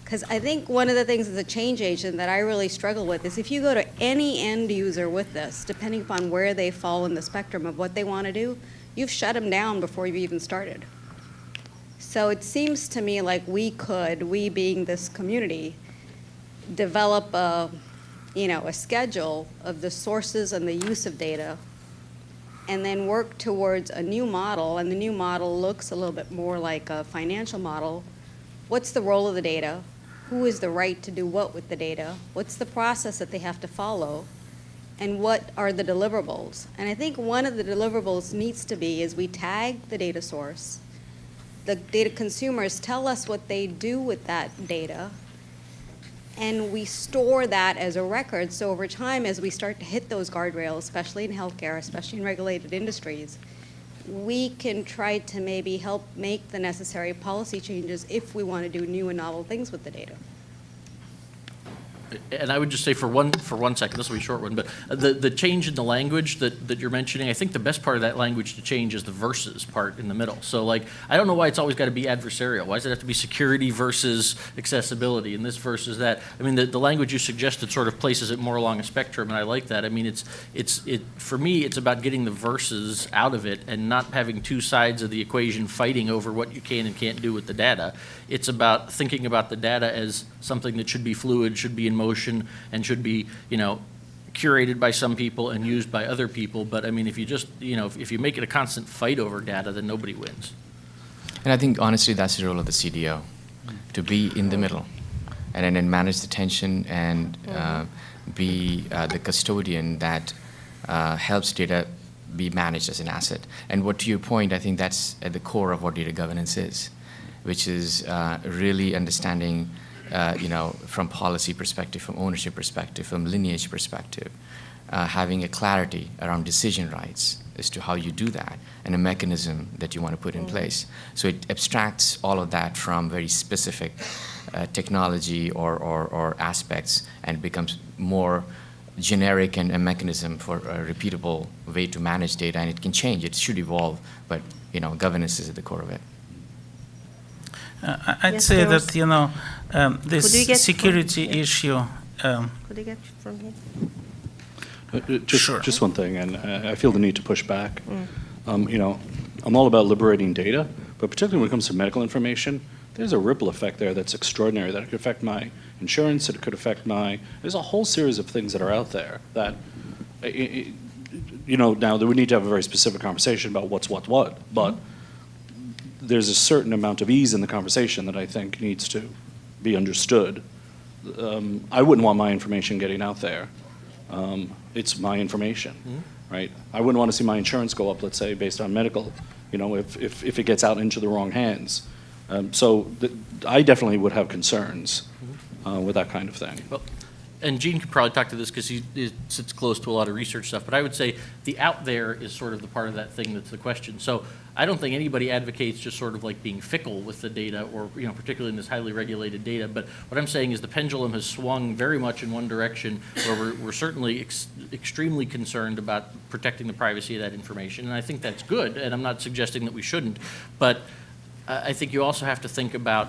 Because I think one of the things as a change agent that I really struggle with is if you go to any end user with this, depending upon where they fall in the spectrum of what they want to do, you've shut them down before you've even started. So it seems to me like we being this community, develop a schedule of the sources and the use of data, and then work towards a new model, and the new model looks a little bit more like a financial model. What's the role of the data? who is the right to do what with the data, what's the process that they have to follow, and what are the deliverables. And I think one of the deliverables needs to be is we tag the data source. The data consumers tell us what they do with that data, and we store that as a record. So over time, as we start to hit those guardrails, especially in healthcare, especially in regulated industries, we can try to maybe help make the necessary policy changes if we want to do new and novel things with the data. And I would just say for one second, this will be a short one, but the change in the language that you're mentioning, I think the best part of that language to change is the versus part in the middle. So like, I don't know why it's always got to be adversarial. Why does it have to be security versus accessibility and this versus that? I mean, the language you suggested sort of places it more along a spectrum, and I like that. I mean, for me, it's about getting the versus out of it and not having two sides of the equation fighting over what you can and can't do with the data. It's about thinking about the data as something that should be fluid, should be in motion, and should be, curated by some people and used by other people. But I mean, if you just, if you make it a constant fight over data, then nobody wins. And I think honestly, that's the role of the CDO, to be in the middle, and then manage the tension and be the custodian that helps data be managed as an asset. And what, to your point, I think that's at the core of what data governance is, which is really understanding, from policy perspective, from ownership perspective, from lineage perspective, having a clarity around decision rights as to how you do that and a mechanism that you want to put in place. So it abstracts all of that from very specific technology or aspects and becomes more generic and a mechanism for a repeatable way to manage data, and it can change. It should evolve, but governance is at the core of it. I'd Yes, say there that was- this Could we get security from- issue. Could I get from here? Just one thing, and I feel the need to push back. I'm all about liberating data, but particularly when it comes to medical information, there's a ripple effect there that's extraordinary, that it could affect my insurance, that it could affect there's a whole series of things that are out there that, now we need to have a very specific conversation about what's what, but there's a certain amount of ease in the conversation that I think needs to be understood. I wouldn't want my information getting out there. It's my information, right? I wouldn't want to see my insurance go up, let's say, based on medical, if it gets out into the wrong hands. I definitely would have concerns with that kind of thing. Well, and Gene could probably talk to this because he sits close to a lot of research stuff, but I would say the out there is sort of the part of that thing that's the question. So I don't think anybody advocates just sort of like being fickle with the data or, particularly in this highly regulated data. But what I'm saying is the pendulum has swung very much in one direction where we're certainly extremely concerned about protecting the privacy of that information. And I think that's good, and I'm not suggesting that we shouldn't. But I think you also have to think about,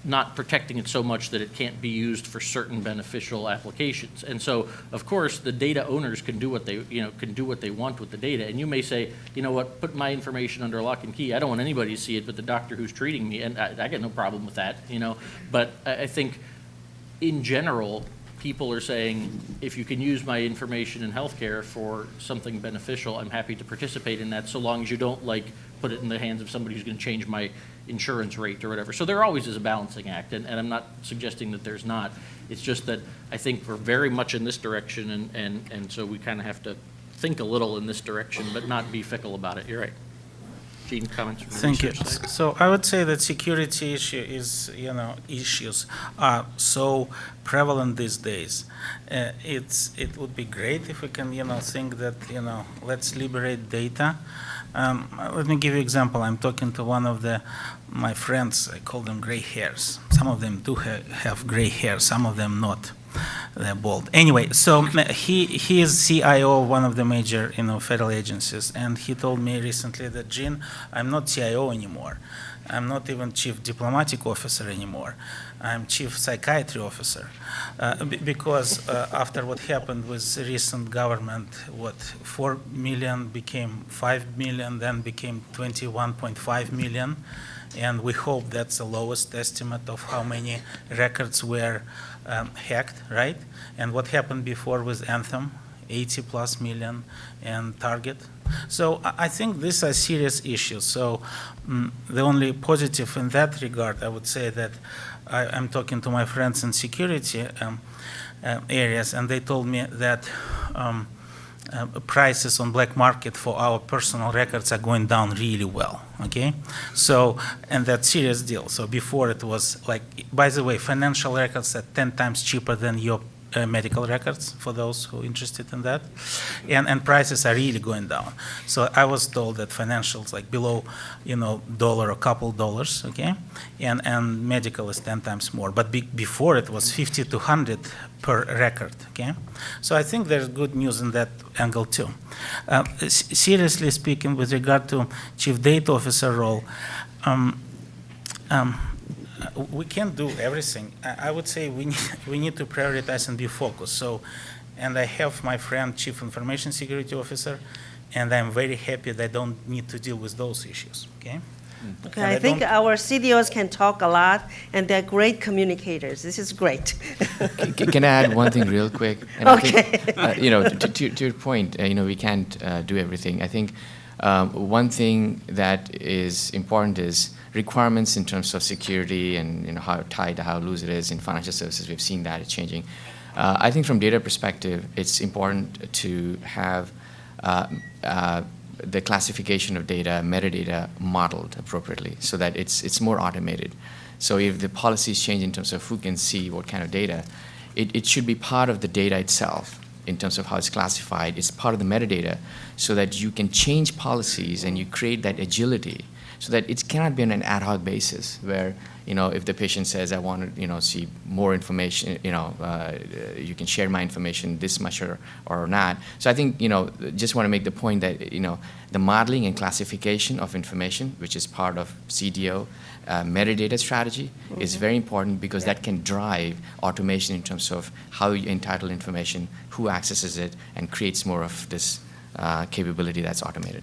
not protecting it so much that it can't be used for certain beneficial applications. And so, of course, the data owners can do what they want with the data. And you may say, put my information under lock and key. I don't want anybody to see it but the doctor who's treating me, and I got no problem with that, But I think, in general, people are saying, if you can use my information in healthcare for something beneficial, I'm happy to participate in that, so long as you don't put it in the hands of somebody who's going to change my insurance rate or whatever. So there always is a balancing act, and I'm not suggesting that there's not. It's just that I think we're very much in this direction, and so we kind of have to think a little in this direction, but not be fickle about it. You're right. Gene, comments from the Thank you. research side? So I would say that security issues are so prevalent these days. It would be great if we can, think that, let's liberate data. Let me give you an example. I'm talking to one of my friends. I call them gray hairs. Some of them do have gray hair, some of them not. They're bald. Anyway, so he is CIO of one of the major federal agencies, and he told me recently that, Gene, I'm not CIO anymore. I'm not even chief diplomatic officer anymore. I'm chief psychiatry officer, because after what happened with recent government, 4 million became 5 million, then became 21.5 million, and we hope that's the lowest estimate of how many records were hacked, right? And what happened before with Anthem, 80 plus million and Target. So I think these are serious issues. So the only positive in that regard, I would say that I'm talking to my friends in security areas, and they told me that prices on black market for our personal records are going down really well, okay? So, and that's serious deal. So before it was like, by the way, financial records are 10 times cheaper than your medical records, for those who are interested in that. And prices are really going down. So I was told that financials like below, dollar, a couple dollars, okay? And medical is 10 times more. But before it was 50 to 100 per record, okay? So I think there's good news in that angle too. Seriously speaking, with regard to chief data officer role, we can't do everything. I would say we need to prioritize and be focused. So, and I have my friend, Chief Information Security Officer, and I'm very happy that I don't need to deal with those issues, okay? Okay, I think our CDOs can talk a lot, and they're great communicators. This is great. Can I add one thing real quick? And Okay. I think, to your point, we can't do everything. I think one thing that is important is requirements in terms of security and how tight, how loose it is in financial services. We've seen that it's changing. I think from data perspective, it's important to have the classification of data, metadata modeled appropriately so that it's more automated. So if the policies change in terms of who can see what kind of data, it should be part of the data itself in terms of how it's classified. It's part of the metadata so that you can change policies and you create that agility so that it cannot be on an ad hoc basis where, if the patient says, I want to, see more information, you can share my information this much or not. So I think, just want to make the point that, the modeling and classification of information, which is part of CDO, metadata strategy, is very important because that can drive automation in terms of how you entitle information, who accesses it, and creates more of this capability that's automated.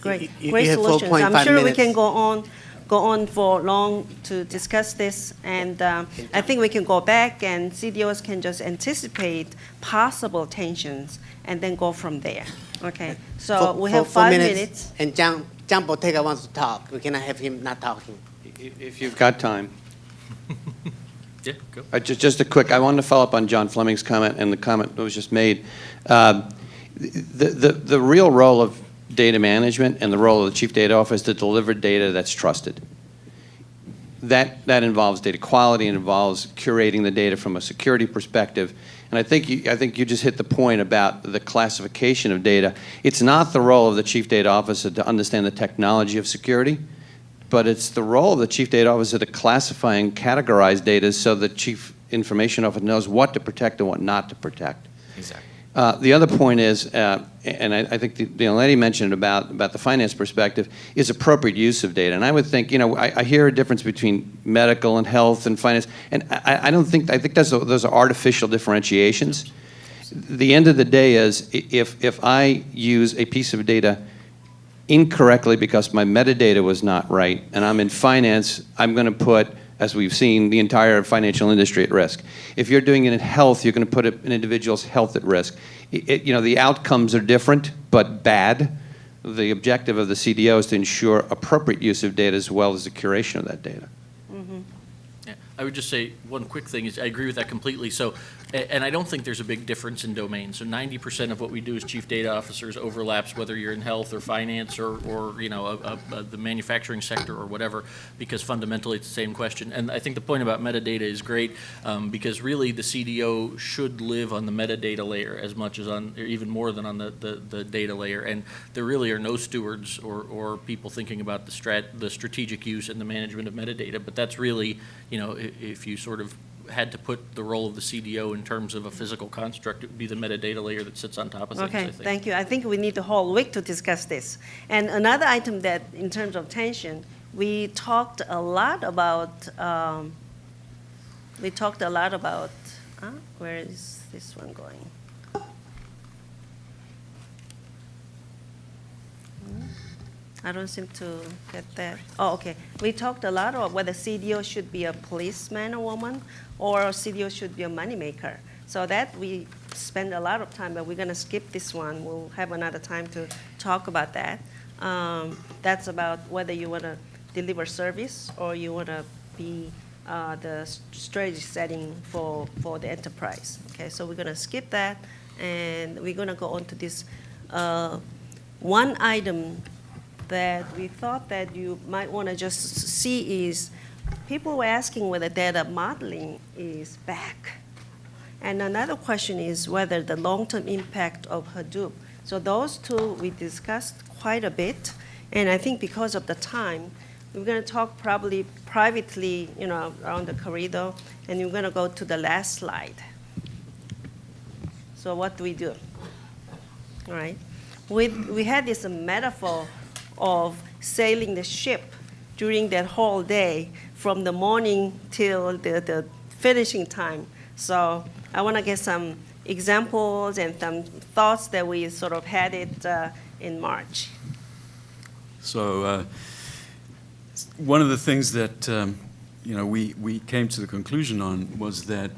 Great, You great have solutions. 4.5 I'm sure we can minutes. go on for long to discuss this, and I think we can go back and CDOs can just anticipate possible tensions and then go from there. Okay, so we have 5 minutes. And John Bottega wants to talk. We cannot have him not talking. If you've got time. Yeah, go. Just a quick, I wanted to follow up on John Fleming's comment and the comment that was just made. The real role of data management and the role of the chief data officer is to deliver data that's trusted. That involves data quality, and involves curating the data from a security perspective. And I think you just hit the point about the classification of data. It's not the role of the chief data officer to understand the technology of security, but it's the role of the chief data officer to classify and categorize data so the chief information officer knows what to protect and what not to protect. Exactly. The other point is, and I think the young lady mentioned about the finance perspective, is appropriate use of data. And I would think, I hear a difference between medical and health and finance, and I think those are artificial differentiations. The end of the day is, if I use a piece of data incorrectly because my metadata was not right, and I'm in finance, I'm going to put, as we've seen, the entire financial industry at risk. If you're doing it in health, you're going to put an individual's health at risk. The outcomes are different, but bad. The objective of the CDO is to ensure appropriate use of data as well as the curation of that data. Yeah, I would just say one quick thing is I agree with that completely. So, and I don't think there's a big difference in domain. So 90% of what we do as chief data officers overlaps whether you're in health or finance or the manufacturing sector or whatever, because fundamentally it's the same question. And I think the point about metadata is great because really the CDO should live on the metadata layer as much as on, or even more than on the data layer. And there really are no stewards or people thinking about the strategic use and the management of metadata. But that's really, if you sort of had to put the role of the CDO in terms of a physical construct, it would be the metadata layer that sits on top of things, I Okay, think. thank you. I think we need the whole week to discuss this. And another item that, in terms of tension, we talked a lot about, where is this one going? I don't seem to get that. Oh, okay. We talked a lot about whether CDO should be a policeman or woman, or CDO should be a moneymaker. So that we spend a lot of time, but we're going to skip this one. We'll have another time to talk about that. That's about whether you want to deliver service or you want to be the strategy setting for the enterprise. Okay, so we're going to skip that, and we're going to go on to this one item that we thought that you might want to just see is people were asking whether data modeling is back. And another question is whether the long-term impact of Hadoop. So those two we discussed quite a bit, and I think because of the time, we're going to talk probably privately, around the corridor, and we're going to go to the last slide. So what do we do? All right. We had this metaphor of sailing the ship during that whole day from the morning till the finishing time. So I want to get some examples and some thoughts that we sort of had it in March. So one of the things that we came to the conclusion on was that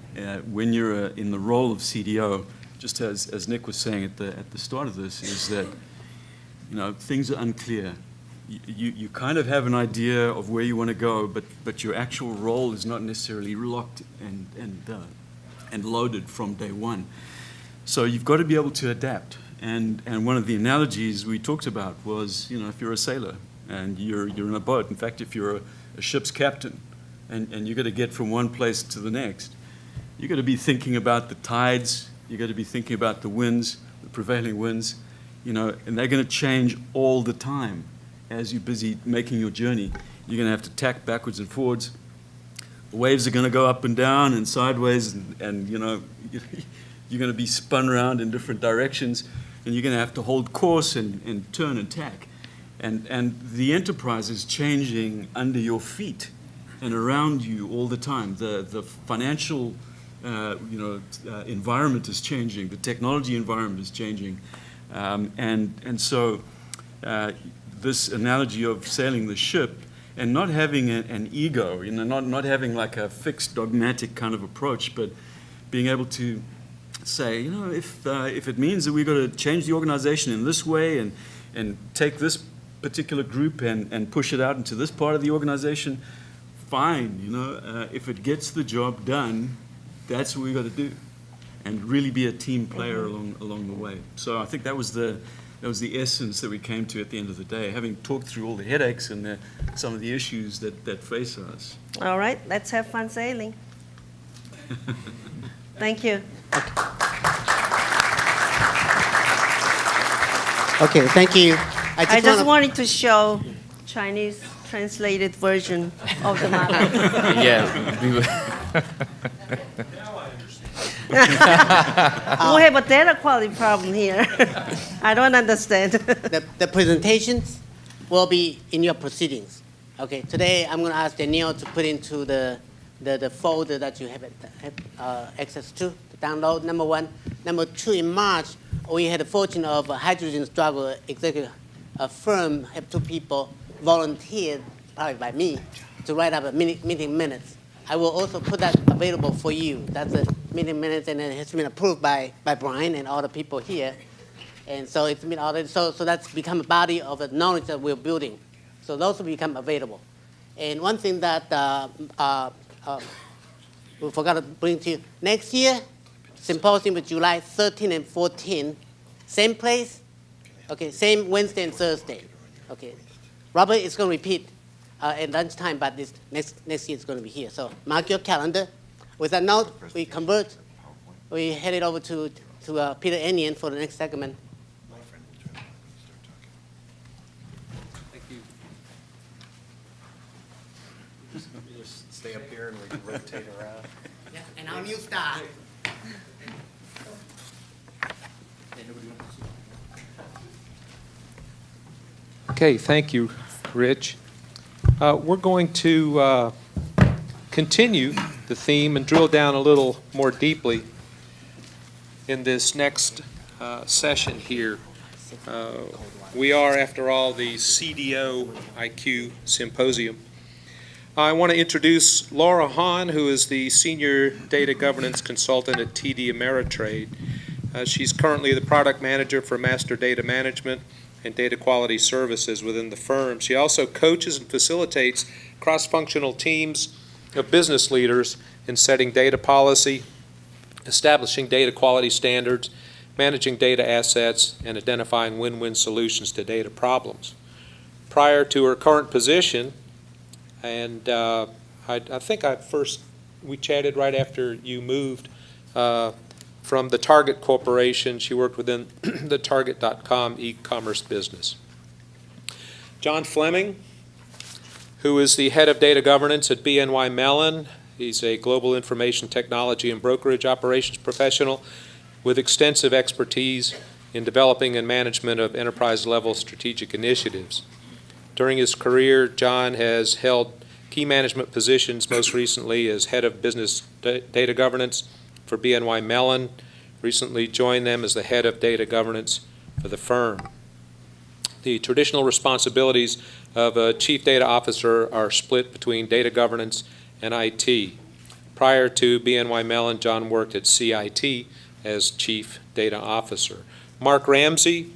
when you're in the role of CDO, just as Nick was saying at the start of this, is that things are unclear. You kind of have an idea of where you want to go, but your actual role is not necessarily locked and loaded from day one. So you've got to be able to adapt. And one of the analogies we talked about was, if you're a sailor and you're in a boat, in fact, if you're a ship's captain and you've got to get from one place to the next, you've got to be thinking about the tides, you've got to be thinking about the winds, the prevailing winds, and they're going to change all the time. As you're busy making your journey, you're going to have to tack backwards and forwards. The waves are going to go up and down and sideways, and you're going to be spun around in different directions, and you're going to have to hold course and turn and tack. And the enterprise is changing under your feet and around you all the time. The financial environment is changing. The technology environment is changing. And so this analogy of sailing the ship and not having an ego, not having like a fixed dogmatic kind of approach, but being able to say, if it means that we've got to change the organization in this way and take this particular group and push it out into this part of the organization, fine. If it gets the job done, that's what we've got to do, and really be a team player along the way. So I think that was the essence that we came to at the end of the day, having talked through all the headaches and some of the issues that face us. All right, let's have fun sailing. Thank you. Okay, thank you. I just wanted to show Chinese translated version of the model. Yeah. We have a data quality problem here. I don't understand. The presentations will be in your proceedings. Okay, today I'm going to ask Danielle to put into the folder that you have access to download, number one. Number two, in March, we had the fortune of a hydrogen struggle executive firm, have two people volunteered, probably by me, to write up a meeting minutes. I will also put that available for you. That's the meeting minutes, and it has been approved by Brian and all the people here. And so it's been already, so that's become a body of the knowledge that we're building. So those will become available. And one thing that we forgot to bring to you, next year, Symposium is July 13 and 14, same place, okay, same Wednesday and Thursday. Okay, Robert is going to repeat at lunchtime, but this next year is going to be here. So mark your calendar. With that note, we head it over to Peter Anlyan for the next segment. Thank you. Just stay up here and we can rotate around. Yeah, and I'm you start. Okay, thank you, Rich. We're going to continue the theme and drill down a little more deeply in this next session here. We are, after all, the CDOIQ Symposium. I want to introduce Laura Hahn, who is the Senior Data Governance Consultant at TD Ameritrade. She's currently the product manager for master data management and data quality services within the firm. She also coaches and facilitates cross-functional teams of business leaders in setting data policy, establishing data quality standards, managing data assets, and identifying win-win solutions to data problems. Prior to her current position, and I think we chatted right after you moved from the Target Corporation. She worked within the Target.com e-commerce business. John Fleming, who is the head of data governance at BNY Mellon. He's a global information technology and brokerage operations professional with extensive expertise in developing and management of enterprise-level strategic initiatives. During his career, John has held key management positions, most recently as head of business data governance for BNY Mellon, recently joined them as the head of data governance for the firm. The traditional responsibilities of a chief data officer are split between data governance and IT. Prior to BNY Mellon, John worked at CIT as chief data officer. Mark Ramsey,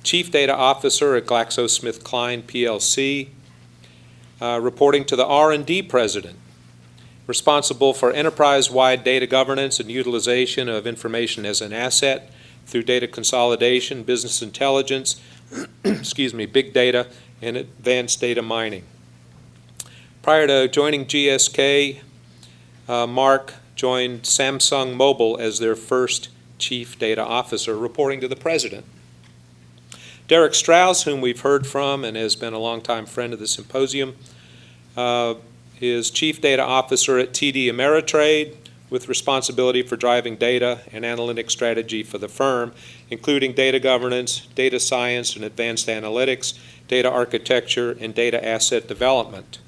chief data officer at GlaxoSmithKline PLC, reporting to the R&D president, responsible for enterprise-wide data governance and utilization of information as an asset through data consolidation, business intelligence, big data, and advanced data mining. Prior to joining GSK, Mark joined Samsung Mobile as their first chief data officer, reporting to the president. Derek Strauss, whom we've heard from and has been a longtime friend of the Symposium, is Chief Data Officer at TD Ameritrade, with responsibility for driving data and analytic strategy for the firm, including data governance, data science and advanced analytics, data architecture, and data asset development.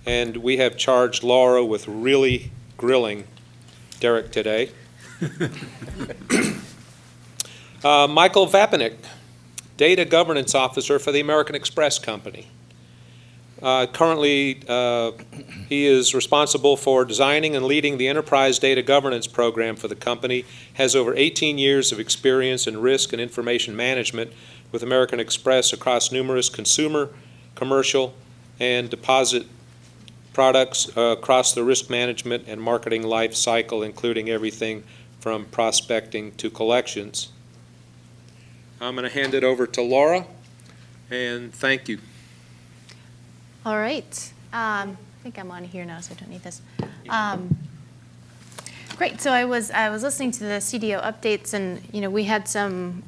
And we have charged Laura with really grilling Derek today. Michael Vapanik, Data Governance Officer for the American Express Company. Currently, he is responsible for designing and leading the enterprise data governance program for the company, has over 18 years of experience in risk and information management with American Express across numerous consumer, commercial, and deposit products across the risk management and marketing life cycle, including everything from prospecting to collections. I'm going to hand it over to Laura, and thank you. All right. I think I'm on here now, so I don't need this. Great. So I was listening to the CDO updates, and we had some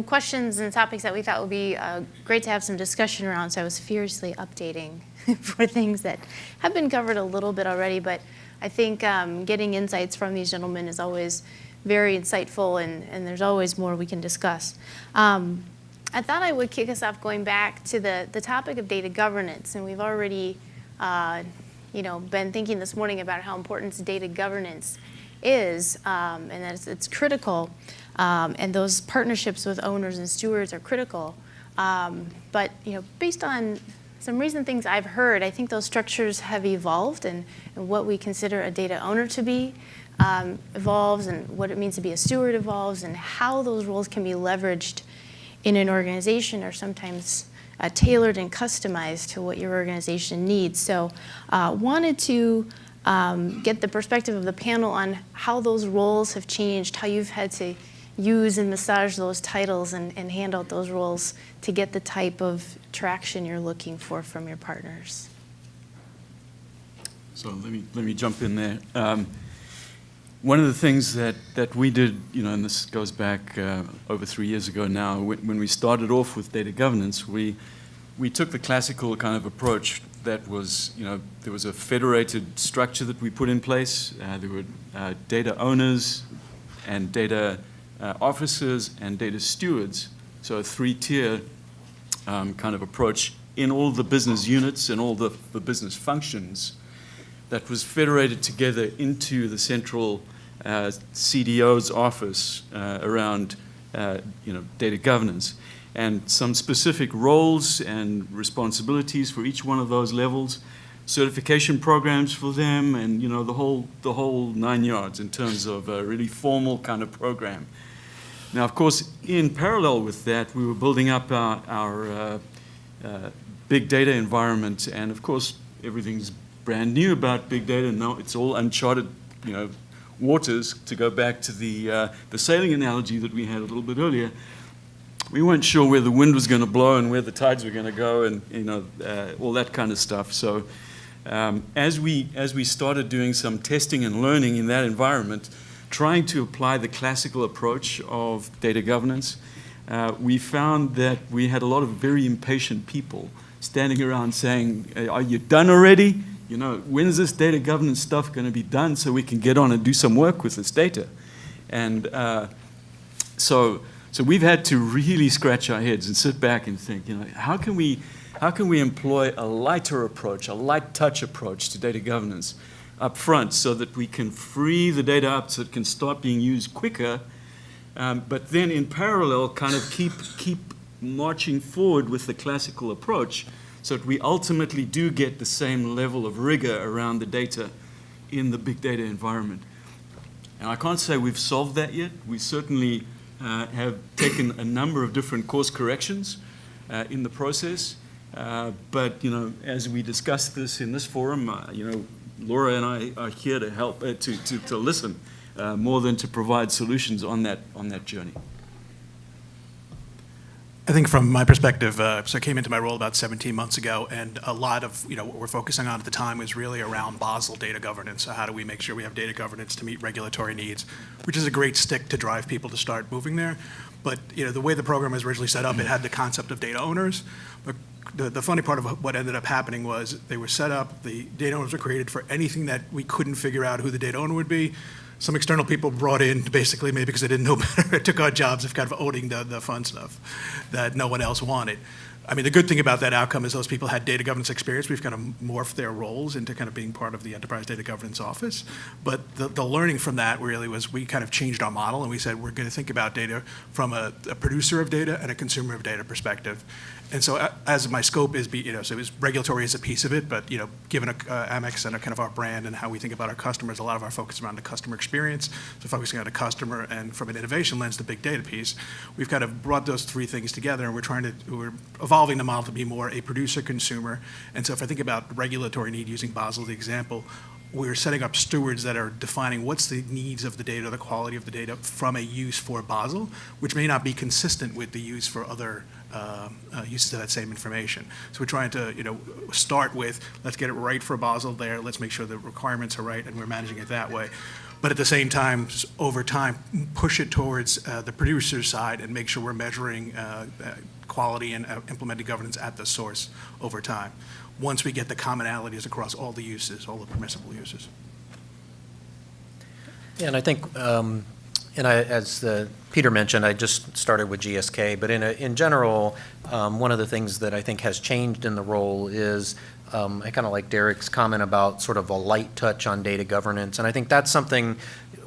questions and topics that we thought would be great to have some discussion around. So I was furiously updating for things that have been covered a little bit already. But I think getting insights from these gentlemen is always very insightful, and there's always more we can discuss. I thought I would kick us off going back to the topic of data governance, and we've already been thinking this morning about how important data governance is, and that it's critical, and those partnerships with owners and stewards are critical. But based on some recent things I've heard, I think those structures have evolved, and what we consider a data owner to be evolves, and what it means to be a steward evolves, and how those roles can be leveraged in an organization are sometimes tailored and customized to what your organization needs. So wanted to get the perspective of the panel on how those roles have changed, how you've had to use and massage those titles and hand out those roles to get the type of traction you're looking for from your partners. So let me jump in there. One of the things that we did, and this goes back over 3 years ago now, when we started off with data governance, we took the classical kind of approach that was, there was a federated structure that we put in place. There were data owners and data officers and data stewards, so a three-tier kind of approach in all the business units and all the business functions that was federated together into the central CDO's office around data governance, and some specific roles and responsibilities for each one of those levels, certification programs for them, and the whole 9 yards in terms of a really formal kind of program. Now, of course, in parallel with that, we were building up our big data environment, and of course, everything's brand new about big data. Now it's all uncharted, waters. To go back to the sailing analogy that we had a little bit earlier, we weren't sure where the wind was going to blow and where the tides were going to go, and all that kind of stuff. So, as we started doing some testing and learning in that environment, trying to apply the classical approach of data governance, we found that we had a lot of very impatient people standing around saying, "Are you done already? When's this data governance stuff going to be done so we can get on and do some work with this data?" And so we've had to really scratch our heads and sit back and think, how can we employ a lighter approach, a light touch approach to data governance up front so that we can free the data up so it can start being used quicker, but then in parallel kind of keep marching forward with the classical approach so that we ultimately do get the same level of rigor around the data in the big data environment. And I can't say we've solved that yet. We certainly have taken a number of different course corrections in the process, but as we discuss this in this forum, Laura and I are here to help, to listen more than to provide solutions on that journey. I think from my perspective, so I came into my role about 17 months ago, and a lot of what we're focusing on at the time was really around Basel data governance. So how do we make sure we have data governance to meet regulatory needs, which is a great stick to drive people to start moving there. But the way the program was originally set up, it had the concept of data owners. But the funny part of what ended up happening was they were set up, the data owners were created for anything that we couldn't figure out who the data owner would be. Some external people brought in, basically, maybe because they didn't know better, took on jobs of kind of owning the fun stuff that no one else wanted. I mean, the good thing about that outcome is those people had data governance experience. We've kind of morphed their roles into kind of being part of the Enterprise Data Governance Office. But the learning from that really was we kind of changed our model, and we said we're going to think about data from a producer of data and a consumer of data perspective. And so as my scope is, so it was regulatory is a piece of it, but given Amex and kind of our brand and how we think about our customers, a lot of our focus around the customer experience, so focusing on the customer, and from an innovation lens, the big data piece, we've kind of brought those three things together, and we're evolving the model to be more a producer-consumer. And so if I think about regulatory need, using Basel as the example, we're setting up stewards that are defining what's the needs of the data, the quality of the data from a use for Basel, which may not be consistent with the use for other uses of that same information. So we're trying to start with, let's get it right for Basel there, let's make sure the requirements are right, and we're managing it that way. But at the same time, over time, push it towards the producer side and make sure we're measuring quality and implementing governance at the source over time, once we get the commonalities across all the uses, all the permissible uses. Yeah, and I think, as Peter mentioned, I just started with GSK, but in general, one of the things that I think has changed in the role is I kind of like Derek's comment about sort of a light touch on data governance, and I think that's something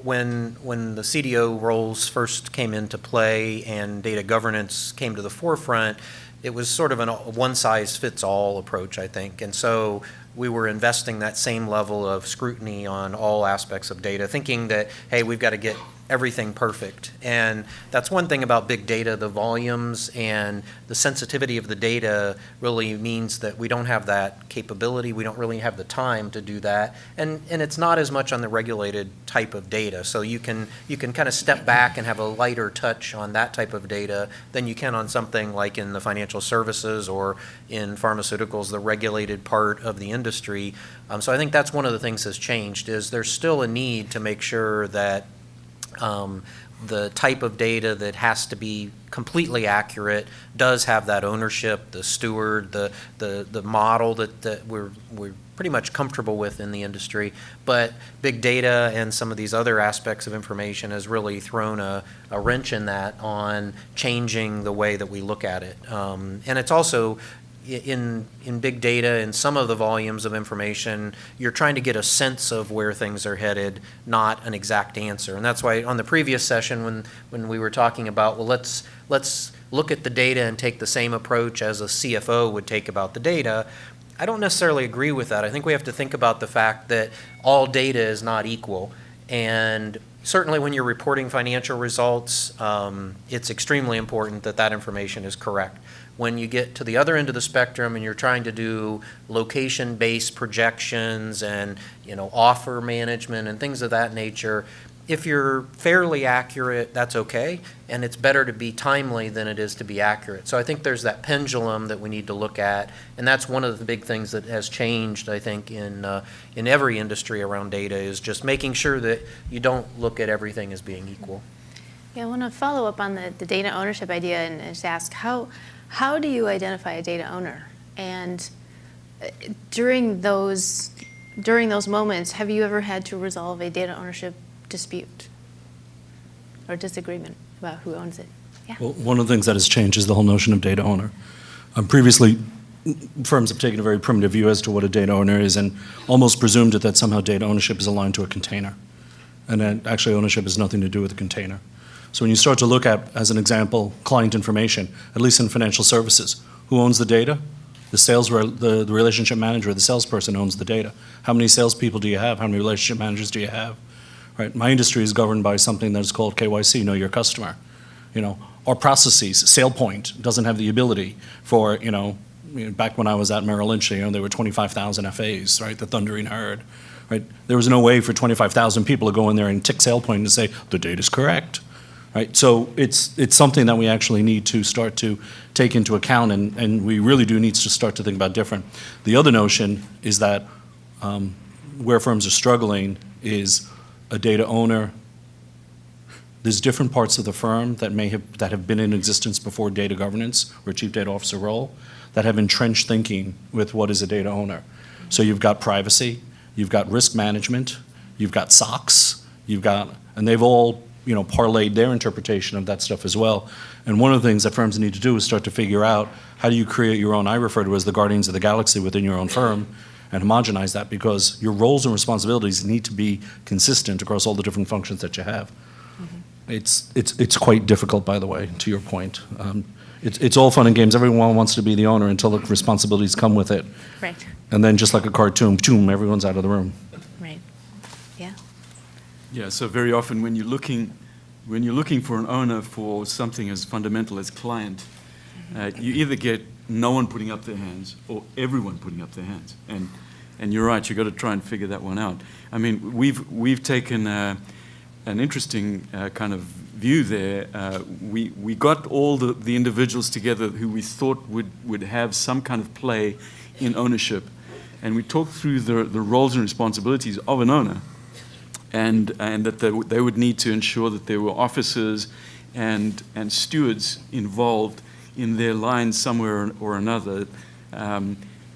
when the CDO roles first came into play and data governance came to the forefront, it was sort of a one-size-fits-all approach, I think. And so we were investing that same level of scrutiny on all aspects of data, thinking that, hey, we've got to get everything perfect. And that's one thing about big data, the volumes and the sensitivity of the data really means that we don't have that capability. We don't really have the time to do that. And it's not as much on the regulated type of data. So you can kind of step back and have a lighter touch on that type of data than you can on something like in the financial services or in pharmaceuticals, the regulated part of the industry. So I think that's one of the things that's changed is there's still a need to make sure that the type of data that has to be completely accurate does have that ownership, the steward, the model that we're pretty much comfortable with in the industry. But big data and some of these other aspects of information has really thrown a wrench in that on changing the way that we look at it. And it's also in big data and some of the volumes of information, you're trying to get a sense of where things are headed, not an exact answer. And that's why on the previous session when we were talking about, well, let's look at the data and take the same approach as a CFO would take about the data, I don't necessarily agree with that. I think we have to think about the fact that all data is not equal. And certainly when you're reporting financial results, it's extremely important that that information is correct. When you get to the other end of the spectrum and you're trying to do location-based projections and, offer management and things of that nature, if you're fairly accurate, that's okay, and it's better to be timely than it is to be accurate. So I think there's that pendulum that we need to look at, and that's one of the big things that has changed, I think, in every industry around data, is just making sure that you don't look at everything as being equal. Yeah, I want to follow up on the data ownership idea and just ask, how do you identify a data owner? And during those moments, have you ever had to resolve a data ownership dispute or disagreement about who owns it? Yeah. Well, one of the things that has changed is the whole notion of data owner. Previously, firms have taken a very primitive view as to what a data owner is and almost presumed that somehow data ownership is aligned to a container. And that actually ownership has nothing to do with the container. So when you start to look at, as an example, client information, at least in financial services, who owns the data? The relationship manager or the salesperson owns the data. How many salespeople do you have? How many relationship managers do you have? Right? My industry is governed by something that's called KYC, know your customer. Our processes, SailPoint doesn't have the ability for, back when I was at Merrill Lynch, there were 25,000 FAs, right? The thundering herd, right? There was no way for 25,000 people to go in there and tick SailPoint and say, the data's correct, right? So it's something that we actually need to start to take into account, and we really do need to start to think about different. The other notion is that where firms are struggling is a data owner. There's different parts of the firm that have been in existence before data governance or chief data officer role that have entrenched thinking with what is a data owner. So you've got privacy, you've got risk management, you've got SOX, and they've all parlayed their interpretation of that stuff as well. And one of the things that firms need to do is start to figure out, how do you create your own, I refer to as the guardians of the galaxy within your own firm, and homogenize that, because your roles and responsibilities need to be consistent across all the different functions that you have. Mm-hmm. It's quite difficult, by the way, to your point. It's all fun and games. Everyone wants to be the owner until the responsibilities come with it. Right. And then just like a cartoon, boom, everyone's out of the room. Right. Yeah. Yeah, so very often when you're looking for an owner for something as fundamental as client, you either get no one putting up their hands or everyone putting up their hands. And you're right, you've got to try and figure that one out. I mean, we've taken an interesting kind of view there. We got all the individuals together who we thought would have some kind of play in ownership. And we talked through the roles and responsibilities of an owner, and that they would need to ensure that there were officers and stewards involved in their line somewhere or another,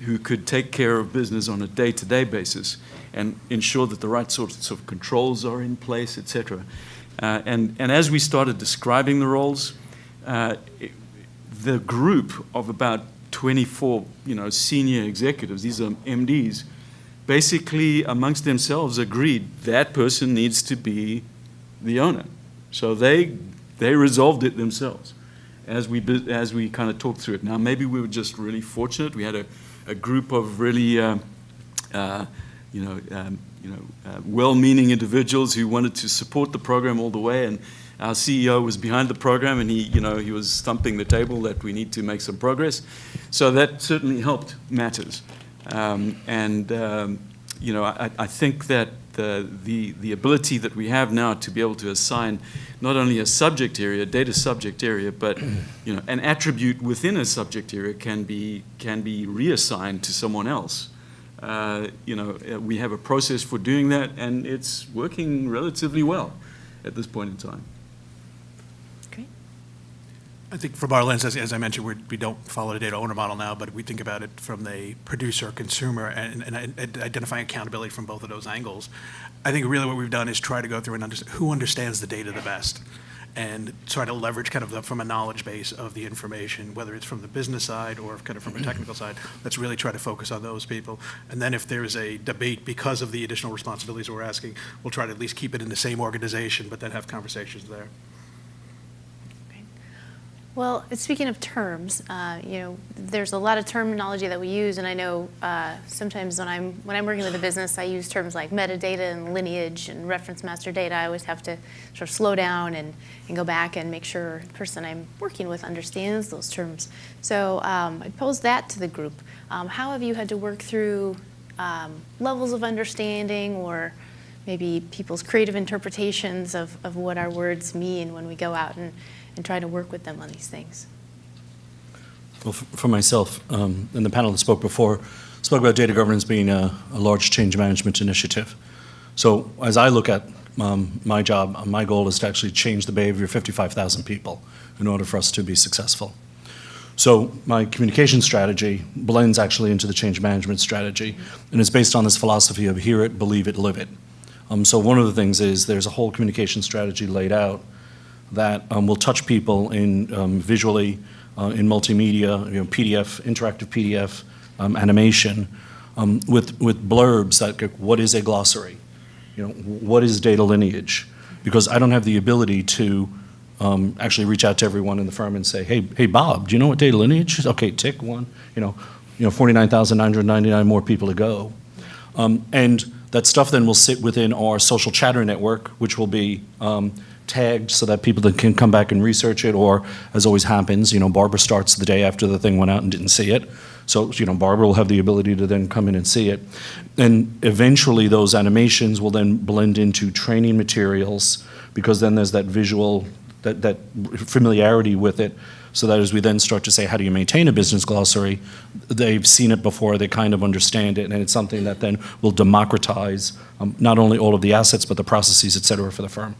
who could take care of business on a day-to-day basis and ensure that the right sorts of controls are in place, etc. And as we started describing the roles, the group of about 24, senior executives, these are MDs, basically amongst themselves agreed that person needs to be the owner. So they resolved it themselves as we kind of talked through it. Now, maybe we were just really fortunate. We had a group of really well-meaning individuals who wanted to support the program all the way, and our CEO was behind the program, and he was thumping the table that we need to make some progress. So that certainly helped matters. I think that the ability that we have now to be able to assign not only a subject area, data subject area, but an attribute within a subject area can be reassigned to someone else. We have a process for doing that, and it's working relatively well at this point in time. I think from our lens, as I mentioned, we don't follow the data owner model now, but we think about it from the producer, consumer, and identifying accountability from both of those angles. I think really what we've done is try to go through and understand who understands the data the best, and try to leverage kind of from a knowledge base of the information, whether it's from the business side or kind of from a technical side. Let's really try to focus on those people. And then if there's a debate because of the additional responsibilities we're asking, we'll try to at least keep it in the same organization, but then have conversations there. Well, speaking of terms, there's a lot of terminology that we use, and I know sometimes when I'm working with a business, I use terms like metadata and lineage and reference master data. I always have to sort of slow down and go back and make sure the person I'm working with understands those terms. So I posed that to the group. How have you had to work through levels of understanding, or maybe people's creative interpretations of what our words mean when we go out and try to work with them on these things? Well, for myself, and the panel that spoke about data governance being a large change management initiative. So as I look at my job, my goal is to actually change the behavior of 55,000 people in order for us to be successful. So my communication strategy blends actually into the change management strategy, and it's based on this philosophy of hear it, believe it, live it. So one of the things is there's a whole communication strategy laid out that will touch people in visually, in multimedia, PDF, interactive PDF, animation, with blurbs that what is a glossary, what is data lineage, because I don't have the ability to actually reach out to everyone in the firm and say, hey Bob, do you know what data lineage is? Okay, tick one, 49,999 more people to go, and that stuff then will sit within our social chatter network, which will be tagged so that people that can come back and research it, or as always happens, Barbara starts the day after the thing went out and didn't see it. So, Barbara will have the ability to then come in and see it. And eventually those animations will then blend into training materials, because then there's that visual, that familiarity with it, so that as we then start to say, how do you maintain a business glossary, they've seen it before, they kind of understand it, and it's something that then will democratize not only all of the assets, but the processes, et cetera, for the firm.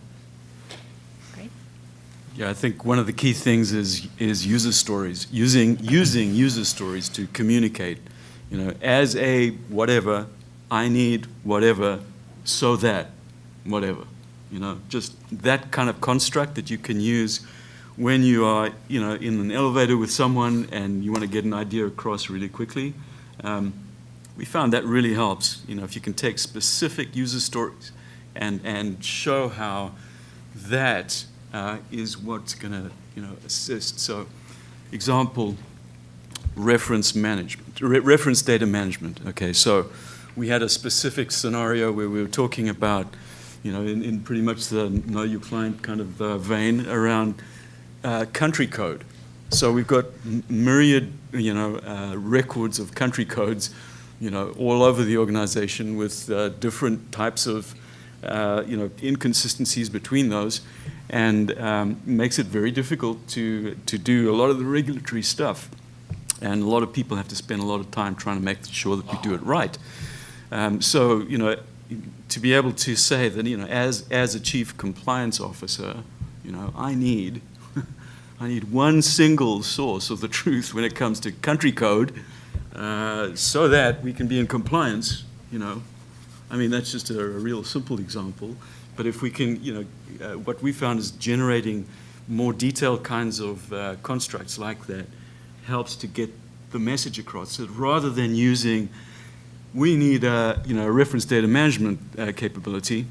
Yeah, I think one of the key things is user stories, using user stories to communicate. As a whatever, I need whatever, so that whatever. Just that kind of construct that you can use when you are, in an elevator with someone and you want to get an idea across really quickly. We found that really helps. If you can take specific user stories and show how that is what's going to, assist. So, example, reference management, reference data management. Okay, so we had a specific scenario where we were talking about, in pretty much the know your client kind of vein around country code. So we've got myriad, records of country codes, all over the organization with different types of, inconsistencies between those, and makes it very difficult to do a lot of the regulatory stuff. And a lot of people have to spend a lot of time trying to make sure that we do it right. So, to be able to say that, as a chief compliance officer, I need one single source of the truth when it comes to country code, so that we can be in compliance, that's just a real simple example. But if we can, what we found is generating more detailed kinds of constructs like that helps to get the message across. So rather than using, we need a reference data management capability,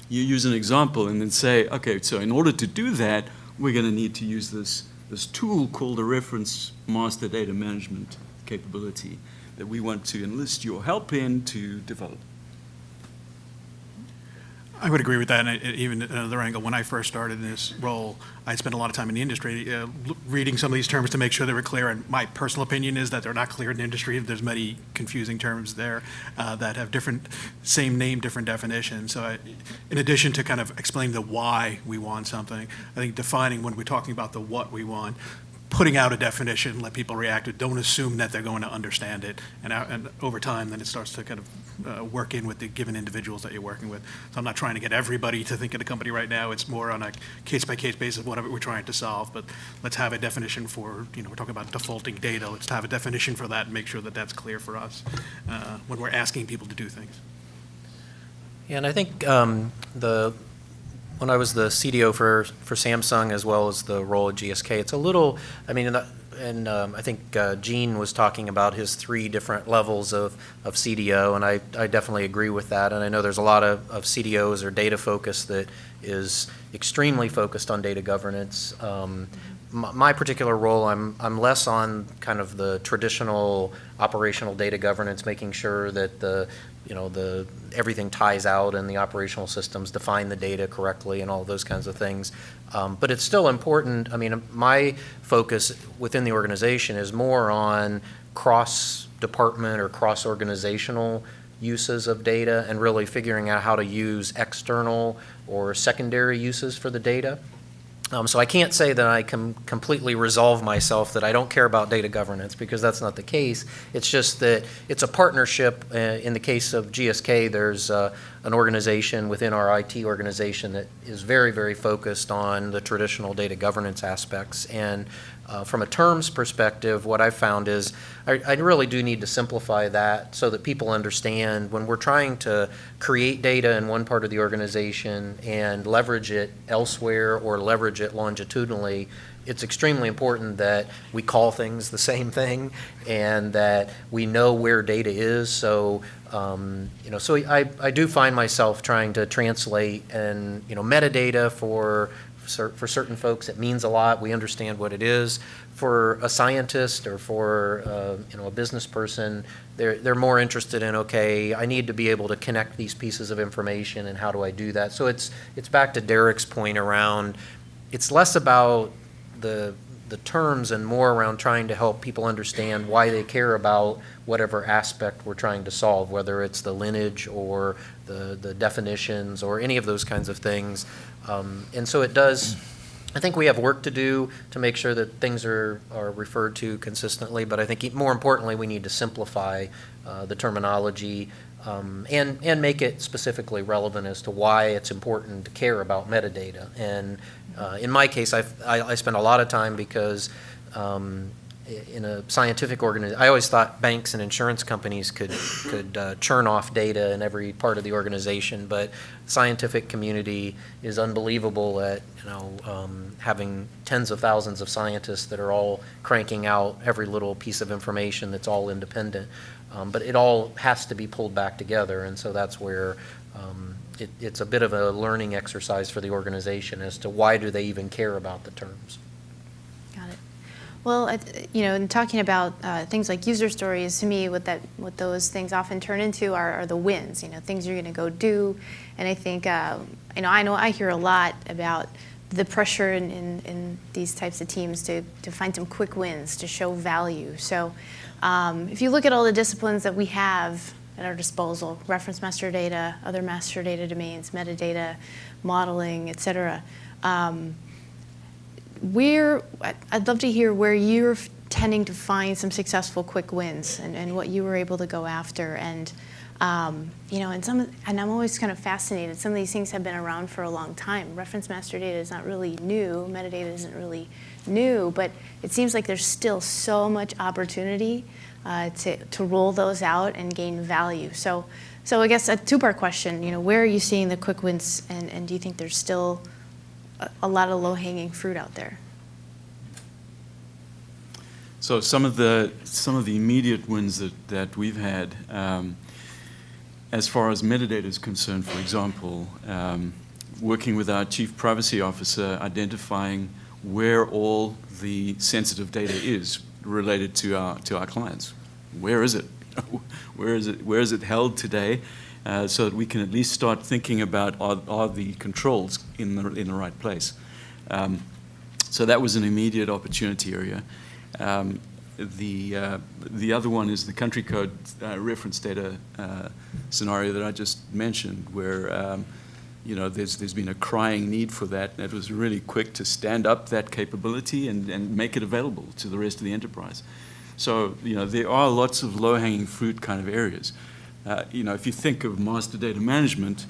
you use an example and then say, okay, so in order to do that, we're going to need to use this tool called a reference master data management capability that we want to enlist your help in to develop. I would agree with that, and even another angle. When I first started in this role, I spent a lot of time in the industry reading some of these terms to make sure they were clear, and my personal opinion is that they're not clear in the industry. There's many confusing terms there that have same name, different definitions. So in addition to kind of explaining the why we want something, I think defining when we're talking about the what we want, putting out a definition, let people react to it. Don't assume that they're going to understand it. And over time, then it starts to kind of work in with the given individuals that you're working with. So I'm not trying to get everybody to think of the company right now. It's more on a case-by-case basis, whatever we're trying to solve. But let's have a definition for, we're talking about defaulting data. Let's have a definition for that and make sure that that's clear for us when we're asking people to do things. Yeah, and I think when I was the CDO for Samsung, as well as the role at GSK, it's a little, I think Gene was talking about his 3 different levels of CDO, and I definitely agree with that. And I know there's a lot of CDOs or data focus that is extremely focused on data governance. my particular role, I'm less on kind of the traditional operational data governance, making sure that everything ties out and the operational systems define the data correctly and all those kinds of things. But it's still important. I mean, my focus within the organization is more on cross-department or cross-organizational uses of data and really figuring out how to use external or secondary uses for the data. So I can't say that I can completely resolve myself that I don't care about data governance, because that's not the case. It's just that it's a partnership. In the case of GSK, there's an organization within our IT organization that is very, very focused on the traditional data governance aspects. And from a terms perspective, what I've found is I really do need to simplify that so that people understand when we're trying to create data in one part of the organization and leverage it elsewhere or leverage it longitudinally, it's extremely important that we call things the same thing and that we know where data is. So, so I do find myself trying to translate and, metadata for certain folks, it means a lot. We understand what it is. For a scientist or for a business person, they're more interested in, okay, I need to be able to connect these pieces of information, and how do I do that? So it's back to Derek's point around, it's less about the terms and more around trying to help people understand why they care about whatever aspect we're trying to solve, whether it's the lineage or the definitions or any of those kinds of things. And so it does, I think we have work to do to make sure that things are referred to consistently, but I think more importantly, we need to simplify the terminology and make it specifically relevant as to why it's important to care about metadata. And in my case, I spend a lot of time because in a scientific organization, I always thought banks and insurance companies could churn off data in every part of the organization, but scientific community is unbelievable at having tens of thousands of scientists that are all cranking out every little piece of information that's all independent. But it all has to be pulled back together, and so that's where it's a bit of a learning exercise for the organization as to why do they even care about the terms. Got it. Well, in talking about things like user stories, to me, what those things often turn into are the wins. Things you're going to go do, and I think I hear a lot about the pressure in these types of teams to find some quick wins to show value. So, if you look at all the disciplines that we have at our disposal, reference master data, other master data domains, metadata, modeling, et cetera. I'd love to hear where you're tending to find some successful quick wins and what you were able to go after. And and I'm always kind of fascinated. Some of these things have been around for a long time. Reference master data is not really new. Metadata isn't really new, but it seems like there's still so much opportunity to roll those out and gain value. So I guess a two-part question. Where are you seeing the quick wins, and do you think there's still a lot of low-hanging fruit out there? So some of the immediate wins that we've had, as far as metadata is concerned, for example, working with our chief privacy officer, identifying where all the sensitive data is related to our clients. Where is it? Where is it held today? So that we can at least start thinking about are the controls in the right place. So that was an immediate opportunity area. The other one is the country code reference data scenario that I just mentioned, where there's been a crying need for that, and it was really quick to stand up that capability and make it available to the rest of the enterprise. So there are lots of low-hanging fruit kind of areas. If you think of master data management,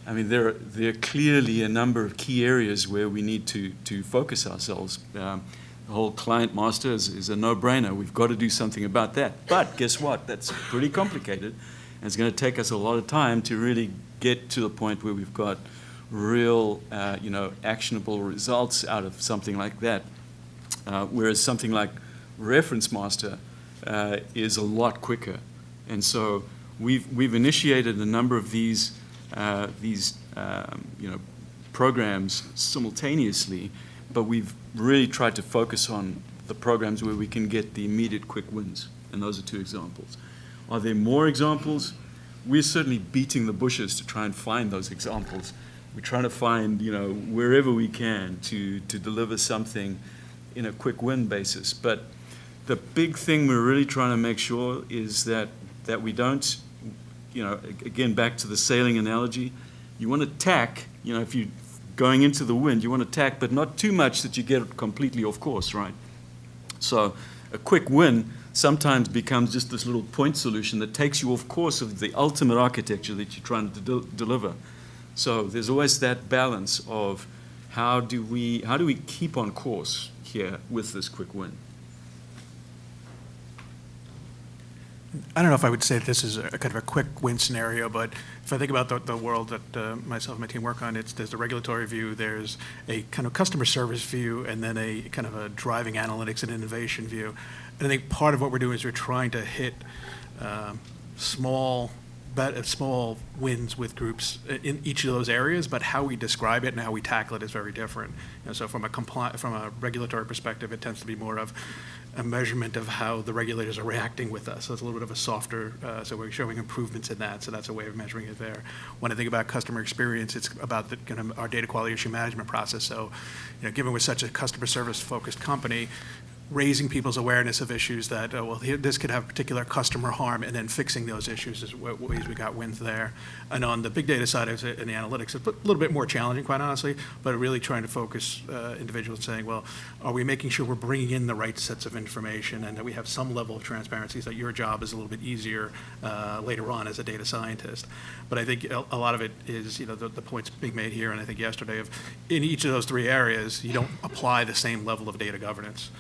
I mean there are clearly a number of key areas where we need to focus ourselves. The whole client master is a no-brainer. We've got to do something about that. But guess what? That's pretty complicated, and it's going to take us a lot of time to really get to the point where we've got real, actionable results out of something like that. Whereas something like reference master is a lot quicker, and so we've initiated a number of these programs simultaneously, but we've really tried to focus on the programs where we can get the immediate quick wins, and those are 2 examples. Are there more examples? We're certainly beating the bushes to try and find those examples. We're trying to find, wherever we can to deliver something in a quick win basis. But the big thing we're really trying to make sure is that we don't, again, back to the sailing analogy, you want to tack, if you're going into the wind, you want to tack, but not too much that you get completely off course, right? So a quick win sometimes becomes just this little point solution that takes you off course of the ultimate architecture that you're trying to deliver. So there's always that balance of how do we keep on course here with this quick win? I don't know if I would say this is a kind of a quick win scenario, but if I think about the world that myself and my team work on, there's the regulatory view, there's a kind of customer service view, and then a kind of a driving analytics and innovation view. And I think part of what we're doing is we're trying to hit small wins with groups in each of those areas, but how we describe it and how we tackle it is very different. So from a regulatory perspective, it tends to be more of a measurement of how the regulators are reacting with us. So it's a little bit of a softer, so we're showing improvements in that, so that's a way of measuring it there. When I think about customer experience, it's about our data quality issue management process. So, given we're such a customer service focused company, raising people's awareness of issues that, this could have particular customer harm, and then fixing those issues is ways we got wins there. And on the big data side of it, and the analytics, it's a little bit more challenging, quite honestly, but really trying to focus individuals saying, well, are we making sure we're bringing in the right sets of information and that we have some level of transparency so that your job is a little bit easier later on as a data scientist. But I think a lot of it is, the points being made here, and I think yesterday, of in each of those 3 areas, you don't apply the same level of data governance.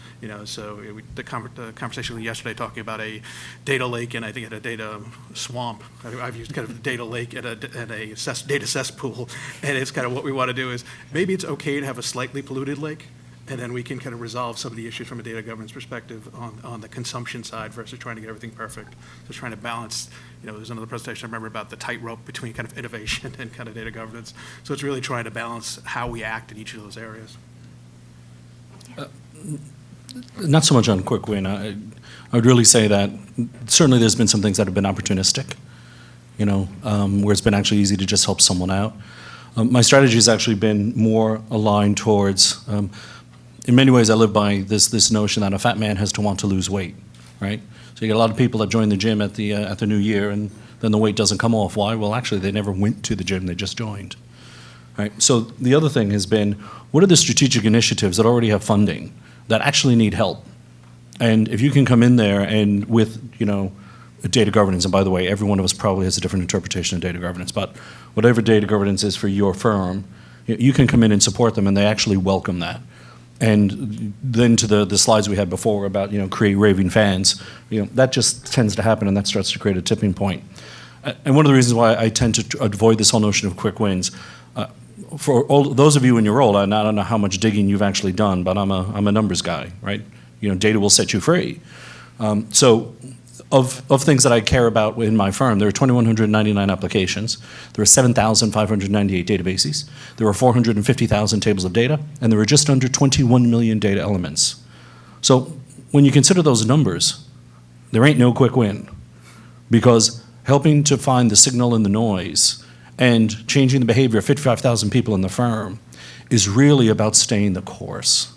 So the conversation yesterday talking about a data lake and I think a data swamp. I've used kind of a data lake and a data cesspool, and it's kind of what we want to do is maybe it's okay to have a slightly polluted lake, and then we can kind of resolve some of the issues from a data governance perspective on the consumption side versus trying to get everything perfect. So trying to balance, there's another presentation I remember about the tightrope between kind of innovation and kind of data governance. So it's really trying to balance how we act in each of those areas. Not so much on quick win. I would really say that certainly there's been some things that have been opportunistic, where it's been actually easy to just help someone out. My strategy has actually been more aligned towards, in many ways I live by this notion that a fat man has to want to lose weight, right? So you get a lot of people that join the gym at the new year and then the weight doesn't come off. Why? Well, actually they never went to the gym, they just joined, right? So the other thing has been, what are the strategic initiatives that already have funding that actually need help? And if you can come in there and with, data governance, and by the way, every one of us probably has a different interpretation of data governance, but whatever data governance is for your firm, you can come in and support them and they actually welcome that. And then to the slides we had before about, create raving fans, that just tends to happen and that starts to create a tipping point. And one of the reasons why I tend to avoid this whole notion of quick wins, for all those of you in your role, and I don't know how much digging you've actually done, but I'm a numbers guy, right? Data will set you free. So of things that I care about in my firm, there are 2,199 applications, there are 7,598 databases, there are 450,000 tables of data, and there are just under 21 million data elements. So when you consider those numbers, there ain't no quick win, because helping to find the signal in the noise and changing the behavior of 55,000 people in the firm is really about staying the course.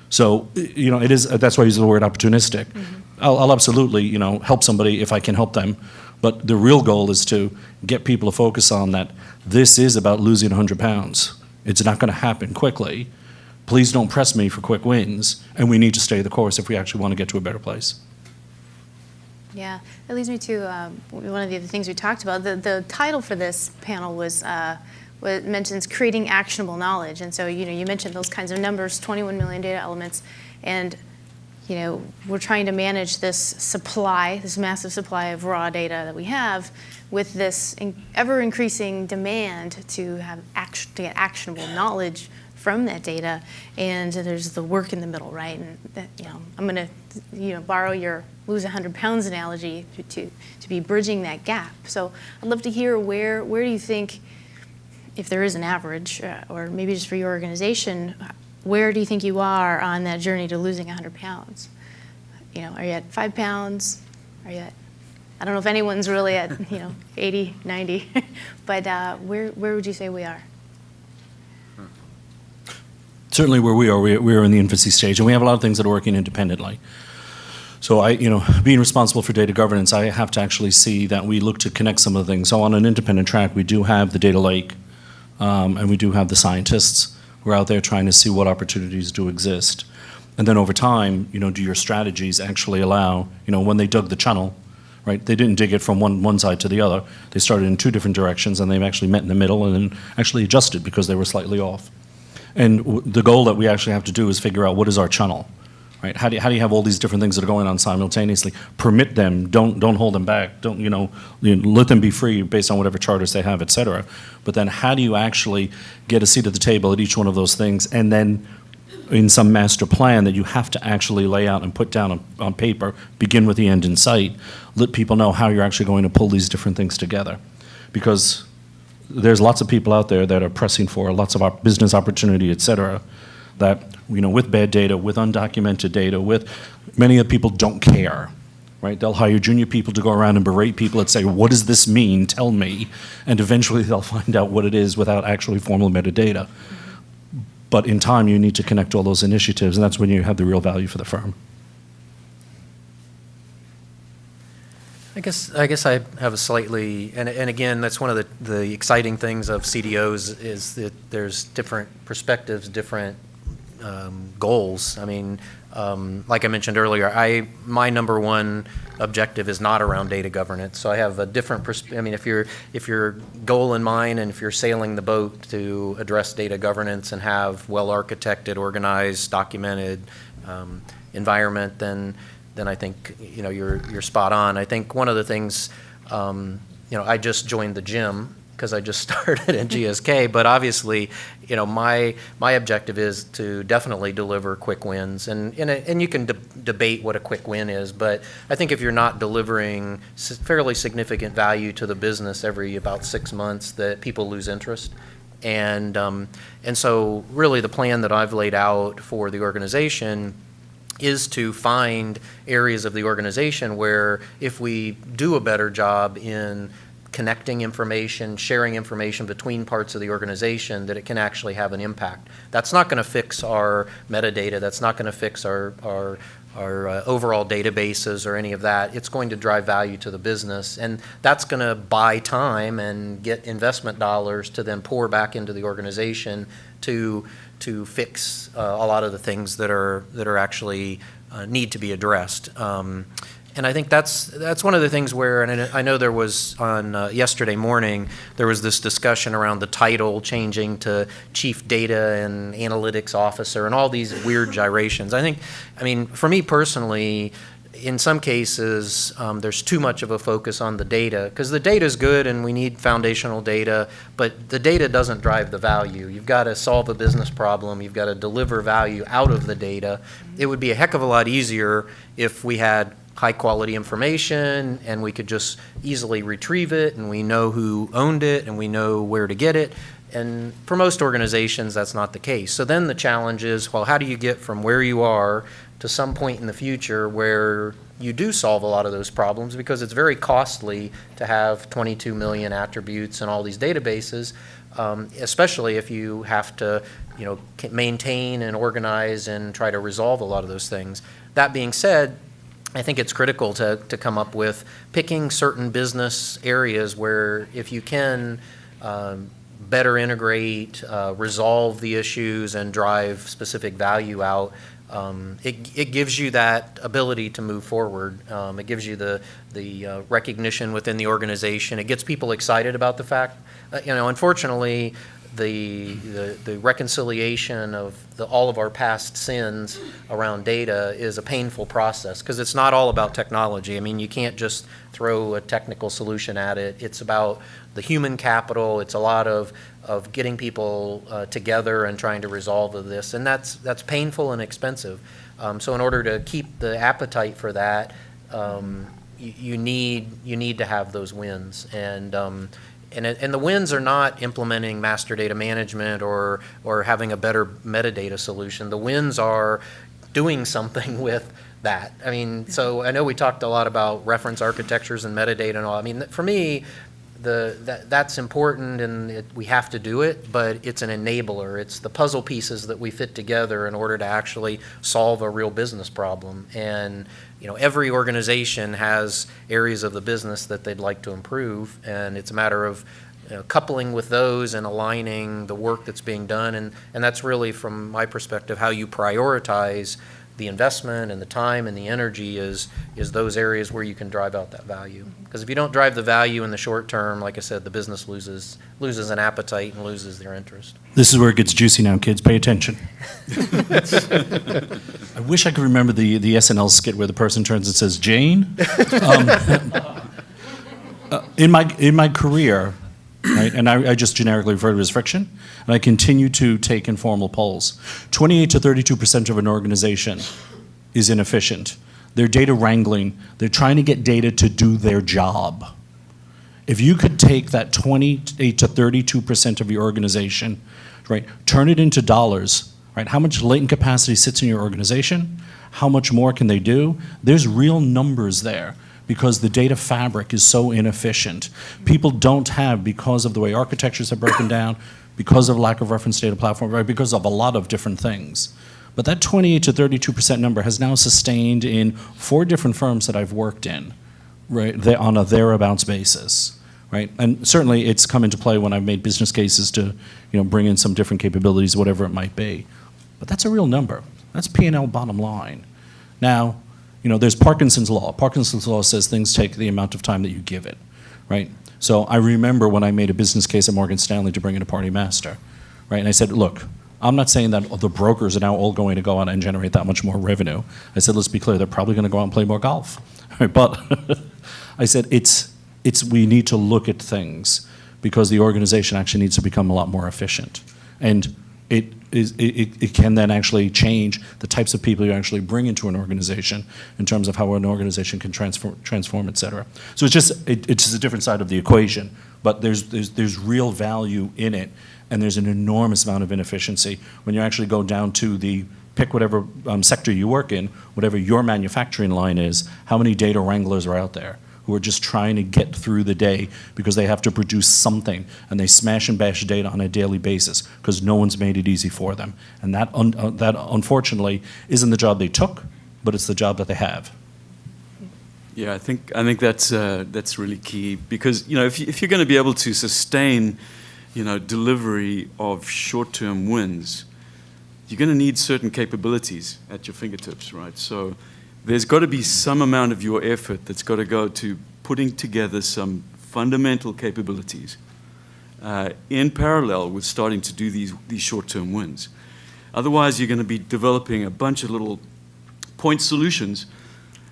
So, it is, that's why I use the word opportunistic. Mm-hmm. I'll absolutely, help somebody if I can help them, but the real goal is to get people to focus on that this is about losing 100 pounds. It's not going to happen quickly. Please don't press me for quick wins, and we need to stay the course if we actually want to get to a better place. Yeah, that leads me to one of the other things we talked about. The title for this panel was what mentions creating actionable knowledge. And so, you mentioned those kinds of numbers, 21 million data elements, and we're trying to manage this supply, this massive supply of raw data that we have with this ever-increasing demand to get actionable knowledge from that data, and there's the work in the middle, right? And that, I'm going to borrow your lose 100 pounds analogy to be bridging that gap. So I'd love to hear where do you think, if there is an average, or maybe just for your organization, where do you think you are on that journey to losing 100 pounds? You know, are you at 5 pounds? Are you at, I don't know if anyone's really at, 80, 90, but where would you say we are? Certainly where we are, we are in the infancy stage, and we have a lot of things that are working independently. So being responsible for data governance, I have to actually see that we look to connect some of the things. So on an independent track, we do have the data lake, and we do have the scientists who are out there trying to see what opportunities do exist. And then over time, do your strategies actually allow, when they dug the channel, right? They didn't dig it from one side to the other. They started in two different directions, and they've actually met in the middle and then actually adjusted because they were slightly off. And the goal that we actually have to do is figure out what is our channel, right? How do you have all these different things that are going on simultaneously? Permit them, don't hold them back, don't, let them be free based on whatever charters they have, et cetera. But then how do you actually get a seat at the table at each one of those things, and then in some master plan that you have to actually lay out and put down on paper, begin with the end in sight, let people know how you're actually going to pull these different things together. Because there's lots of people out there that are pressing for lots of business opportunity, et cetera, that, with bad data, with undocumented data, with many of the people don't care, right? They'll hire junior people to go around and berate people and say, what does this mean? Tell me. And eventually they'll find out what it is without actually formal metadata. But in time, you need to connect all those initiatives, and that's when you have the real value for the firm. I guess I have a slightly, and again, that's one of the exciting things of CDOs is that there's different perspectives, different goals. I mean, like I mentioned earlier, my number one objective is not around data governance. So I have a different I mean, if your goal in mind and if you're sailing the boat to address data governance and have well-architected, organized, documented environment, then I think you're spot on. I think one of the things, I just joined the gym because I just started at GSK, but obviously, my objective is to definitely deliver quick wins, and you can debate what a quick win is, but I think if you're not delivering fairly significant value to the business every about 6 months, that people lose interest. And so really the plan that I've laid out for the organization is to find areas of the organization where if we do a better job in connecting information, sharing information between parts of the organization, that it can actually have an impact. That's not going to fix our metadata. That's not going to fix our overall databases or any of that. It's going to drive value to the business, and that's going to buy time and get investment dollars to then pour back into the organization to fix a lot of the things that are actually need to be addressed. And I think that's one of the things where, and I know there was on yesterday morning, there was this discussion around the title changing to Chief Data and Analytics Officer and all these weird gyrations. I mean, for me personally, in some cases, there's too much of a focus on the data, because the data is good and we need foundational data, but the data doesn't drive the value. You've got to solve a business problem. You've got to deliver value out of the data. It would be a heck of a lot easier if we had high quality information and we could just easily retrieve it and we know who owned it and we know where to get it. And for most organizations, that's not the case. So then the challenge is, well, how do you get from where you are to some point in the future where you do solve a lot of those problems, because it's very costly to have 22 million attributes and all these databases, especially if you have to maintain and organize and try to resolve a lot of those things. That being said, I think it's critical to come up with picking certain business areas where if you can better integrate, resolve the issues, and drive specific value out, it gives you that ability to move forward. It gives you the recognition within the organization. It gets people excited about the fact, unfortunately, the reconciliation of all of our past sins around data is a painful process, because it's not all about technology. I mean, you can't just throw a technical solution at it. It's about the human capital. It's a lot of getting people together and trying to resolve this, and that's painful and expensive. So in order to keep the appetite for that, you need to have those wins, and And the wins are not implementing master data management or having a better metadata solution. The wins are doing something with that. I mean, so I know we talked a lot about reference architectures and metadata and all. I mean, for me, that's important and we have to do it, but it's an enabler. It's the puzzle pieces that we fit together in order to actually solve a real business problem. And every organization has areas of the business that they'd like to improve, and it's a matter of coupling with those and aligning the work that's being done. And that's really, from my perspective, how you prioritize the investment and the time and the energy is those areas where you can drive out that value. Because if you don't drive the value in the short term, like I said, the business loses an appetite and loses their interest. This is where it gets juicy now, kids. Pay attention. I wish I could remember the SNL skit where the person turns and says, Jane? In my career, right, and I just generically refer to it as friction, and I continue to take informal polls. 28 to 32% of an organization is inefficient. They're data wrangling. They're trying to get data to do their job. If you could take that 28 to 32% of your organization, right, turn it into dollars, right? How much latent capacity sits in your organization? How much more can they do? There's real numbers there, because the data fabric is so inefficient. People don't have, because of the way architectures have broken down, because of lack of reference data platform, right, because of a lot of different things. But that 28 to 32% number has now sustained in 4 different firms that I've worked in, right, on a thereabouts basis, right? And certainly it's come into play when I've made business cases to, bring in some different capabilities, whatever it might be. But that's a real number. That's P&L bottom line. Now, there's Parkinson's law. Parkinson's law says things take the amount of time that you give it, right? So I remember when I made a business case at Morgan Stanley to bring in a party master, right? And I said, look, I'm not saying that the brokers are now all going to go out and generate that much more revenue. I said, let's be clear, they're probably going to go out and play more golf. But I said, we need to look at things because the organization actually needs to become a lot more efficient. And it can then actually change the types of people you actually bring into an organization in terms of how an organization can transform, et cetera. So it's just a different side of the equation, but there's real value in it, and there's an enormous amount of inefficiency when you actually go down to pick whatever sector you work in, whatever your manufacturing line is, how many data wranglers are out there who are just trying to get through the day because they have to produce something, and they smash and bash data on a daily basis because no one's made it easy for them. And that unfortunately isn't the job they took, but it's the job that they have. Yeah, I think that's really key, because if you're going to be able to sustain delivery of short-term wins, you're going to need certain capabilities at your fingertips, right? So there's got to be some amount of your effort that's got to go to putting together some fundamental capabilities in parallel with starting to do these short-term wins. Otherwise, you're going to be developing a bunch of little point solutions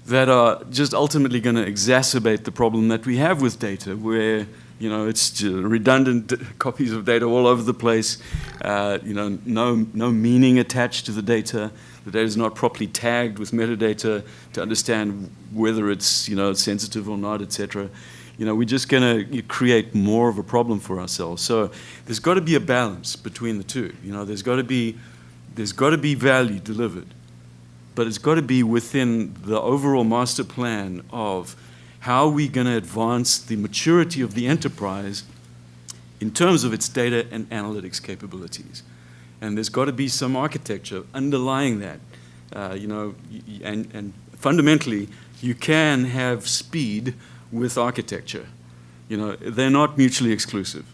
that are just ultimately going to exacerbate the problem that we have with data, where it's redundant copies of data all over the place, no meaning attached to the data. The data is not properly tagged with metadata to understand whether it's sensitive or not, etc. We're just going to create more of a problem for ourselves. So there's got to be a balance between the two. There's got to be value delivered, but it's got to be within the overall master plan of how are we going to advance the maturity of the enterprise in terms of its data and analytics capabilities. And there's got to be some architecture underlying that. And fundamentally, you can have speed with architecture. They're not mutually exclusive.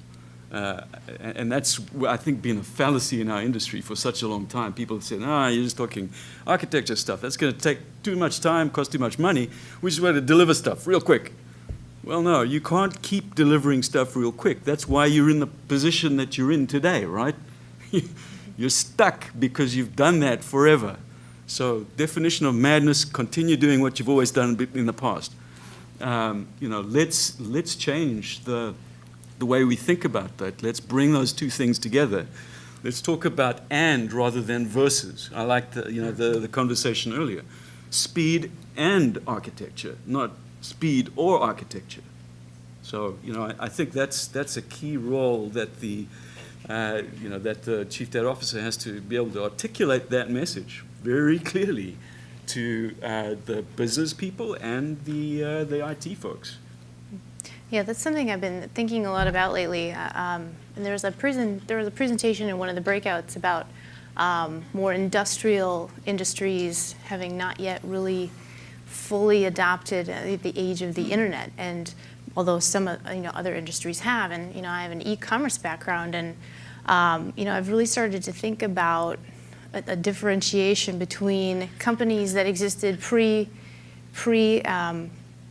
And that's, I think, been a fallacy in our industry for such a long time. People have said, you're just talking architecture stuff. That's going to take too much time, cost too much money. We just want to deliver stuff real quick. Well, no, you can't keep delivering stuff real quick. That's why you're in the position that you're in today, right? You're stuck because you've done that forever. So definition of madness, continue doing what you've always done in the past. Let's change the way we think about that. Let's bring those two things together. Let's talk about and rather than versus. I like the conversation earlier. Speed and architecture, not speed or architecture. So, I think that's a key role that the chief data officer has to be able to articulate that message very clearly to the business people and the IT folks. Yeah, that's something I've been thinking a lot about lately. And there was a presentation in one of the breakouts about more industrial industries having not yet really fully adopted the age of the internet. And although some other industries have, and I have an e-commerce background, and I've really started to think about a differentiation between companies that existed pre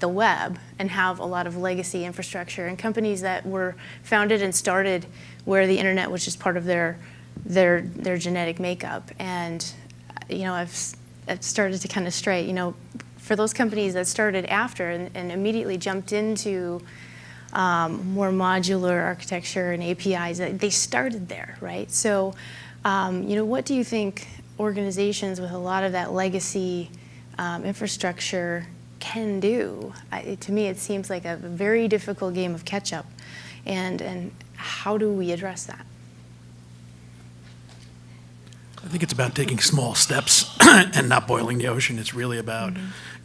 the web and have a lot of legacy infrastructure, and companies that were founded and started where the internet was just part of their genetic makeup. And I've started to kind of stray, for those companies that started after and immediately jumped into more modular architecture and APIs, they started there, right? So, what do you think organizations with a lot of that legacy infrastructure can do? To me, it seems like a very difficult game of catch-up. And how do we address that? I think it's about taking small steps and not boiling the ocean. It's really about,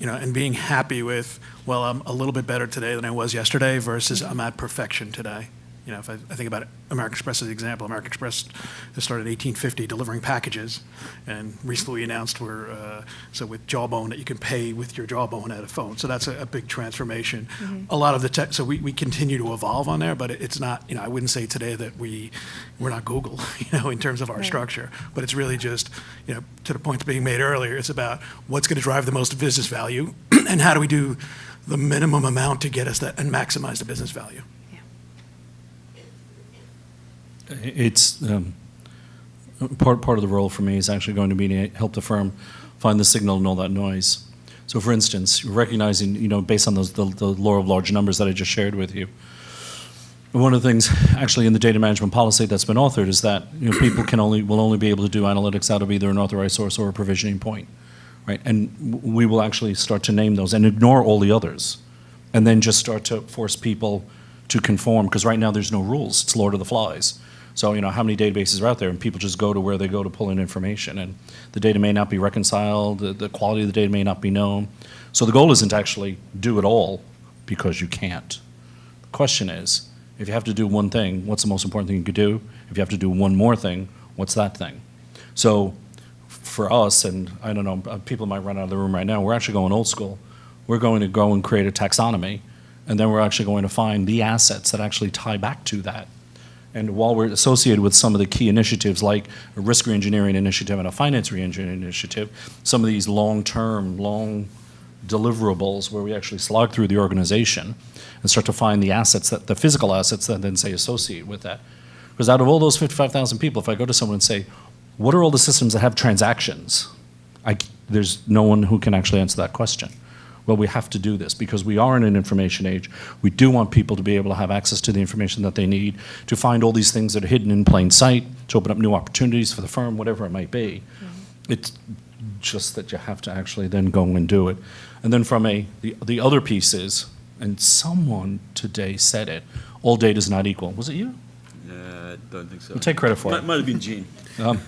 and being happy with, well, I'm a little bit better today than I was yesterday versus I'm at perfection today. If I think about American Express as an example, American Express started in 1850 delivering packages, and recently we announced so with Jawbone that you can pay with your Jawbone at a phone. So that's a big transformation. A lot of the tech, so we continue to evolve on there, but it's not, I wouldn't say today that we're not Google, in terms of our structure, but it's really just, to the point being made earlier, it's about what's going to drive the most business value and how do we do the minimum amount to get us that and maximize the business value. It's part of the role for me is actually going to be to help the firm find the signal and all that noise. So, for instance, recognizing, based on the law of large numbers that I just shared with you, one of the things actually in the data management policy that's been authored is that people will only be able to do analytics out of either an authorized source or a provisioning point, right? And we will actually start to name those and ignore all the others, and then just start to force people to conform, because right now there's no rules. It's Lord of the Flies. So, how many databases are out there, and people just go to where they go to pull in information, and the data may not be reconciled, the quality of the data may not be known. So the goal isn't to actually do it all, because you can't. The question is, if you have to do one thing, what's the most important thing you could do? If you have to do one more thing, what's that thing? So for us, and I don't know, people might run out of the room right now, we're actually going old school. We're going to go and create a taxonomy, and then we're actually going to find the assets that actually tie back to that. And while we're associated with some of the key initiatives like a risk reengineering initiative and a finance reengineering initiative, some of these long deliverables where we actually slog through the organization and start to find the assets, the physical assets that then say associate with that. Because out of all those 55,000 people, if I go to someone and say, what are all the systems that have transactions? There's no one who can actually answer that question. Well, we have to do this because we are in an information age. We do want people to be able to have access to the information that they need, to find all these things that are hidden in plain sight, to open up new opportunities for the firm, whatever it might be. It's just that you have to actually then go and do it. And then from the other piece is, and someone today said it, all data is not equal. Was it you? I don't think so. I'll take credit for it. Might have been Gene. And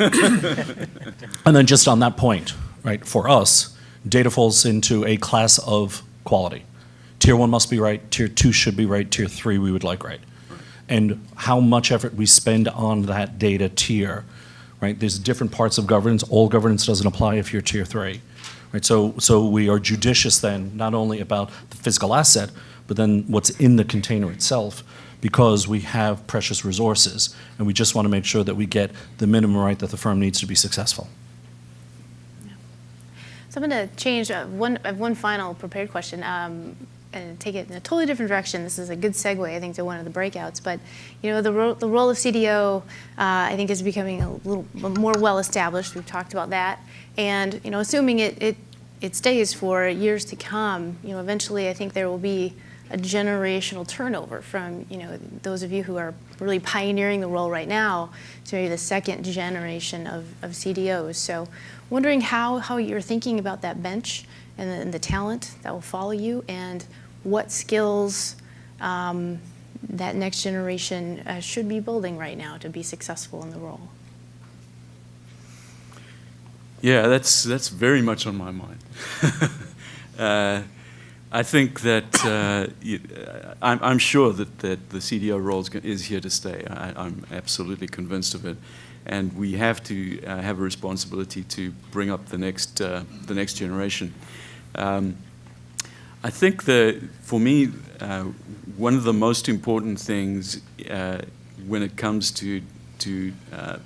then just on that point, right, for us, data falls into a class of quality. Tier 1 must be right, Tier 2 should be right, Tier 3 we would like right. And how much effort we spend on that data tier, right? There's different parts of governance. All governance doesn't apply if you're Tier 3, right? So we are judicious then, not only about the physical asset, but then what's in the container itself, because we have precious resources, and we just want to make sure that we get the minimum right that the firm needs to be successful. So I'm going to change I have one final prepared question and take it in a totally different direction. This is a good segue, I think, to one of the breakouts. But the role of CDO, I think, is becoming a little more well established. We've talked about that, and assuming it stays for years to come, eventually I think there will be a generational turnover from those of you who are really pioneering the role right now to maybe the second generation of CDOs. So wondering how you're thinking about that bench and the talent that will follow you, and what skills that next generation should be building right now to be successful in the role. Yeah, that's very much on my mind. I think that I'm sure that the CDO role is here to stay. I'm absolutely convinced of it, and we have to have a responsibility to bring up the next generation. I think that for me, one of the most important things when it comes to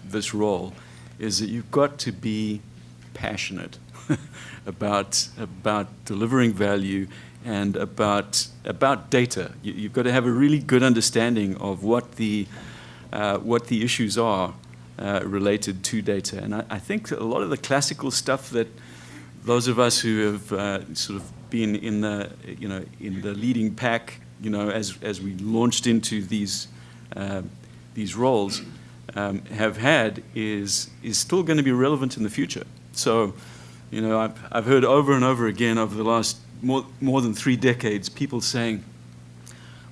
this role is that you've got to be passionate about delivering value and about data. You've got to have a really good understanding of what the issues are related to data. And I think a lot of the classical stuff that those of us who have sort of been in the leading pack, as we launched into these roles, have had is still going to be relevant in the future. So, I've heard over and over again over the last more than 3 decades people saying,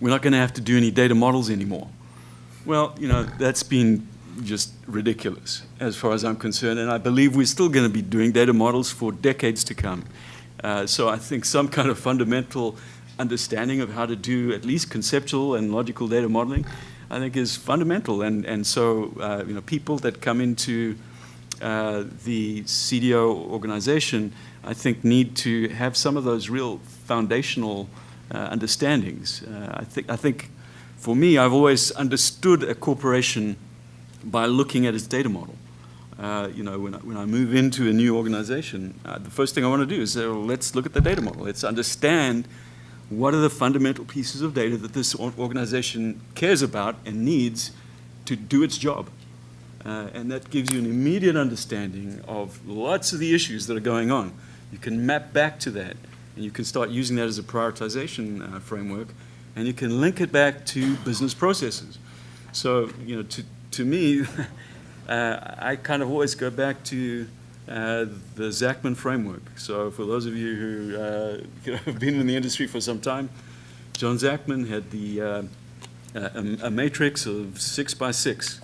we're not going to have to do any data models anymore. Well, that's been just ridiculous as far as I'm concerned, and I believe we're still going to be doing data models for decades to come. So I think some kind of fundamental understanding of how to do at least conceptual and logical data modeling, I think, is fundamental. And so people that come into the CDO organization, I think, need to have some of those real foundational understandings. I think for me, I've always understood a corporation by looking at its data model. When I move into a new organization, the first thing I want to do is say, well, let's look at the data model. Let's understand what are the fundamental pieces of data that this organization cares about and needs to do its job. And that gives you an immediate understanding of lots of the issues that are going on. You can map back to that, and you can start using that as a prioritization framework, and you can link it back to business processes. So, to me, I kind of always go back to the Zachman framework. So for those of you who have been in the industry for some time, John Zachman had a matrix of 6 by 6.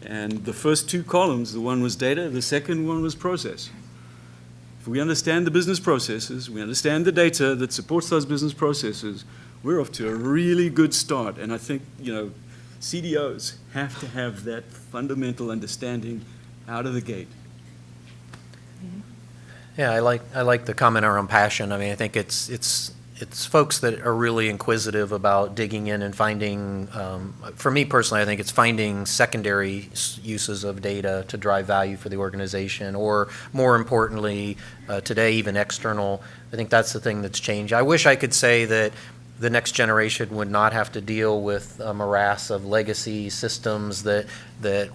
And the first 2 columns, the one was data, the second one was process. If we understand the business processes, we understand the data that supports those business processes, we're off to a really good start. And I think, CDOs have to have that fundamental understanding out of the gate. Yeah, I like the comment around passion. I mean, I think it's folks that are really inquisitive about digging in and finding, for me personally, I think it's finding secondary uses of data to drive value for the organization, or more importantly, today even external. I think that's the thing that's changed. I wish I could say that the next generation would not have to deal with a morass of legacy systems that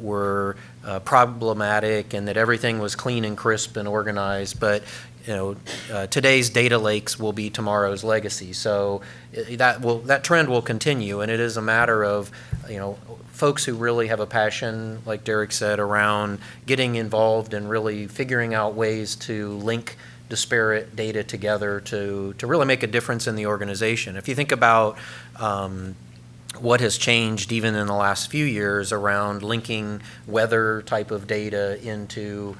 were problematic and that everything was clean and crisp and organized. But today's data lakes will be tomorrow's legacy. So that trend will continue, and it is a matter of folks who really have a passion, like Derek said, around getting involved and really figuring out ways to link disparate data together to really make a difference in the organization. If you think about what has changed even in the last few years around linking weather type of data into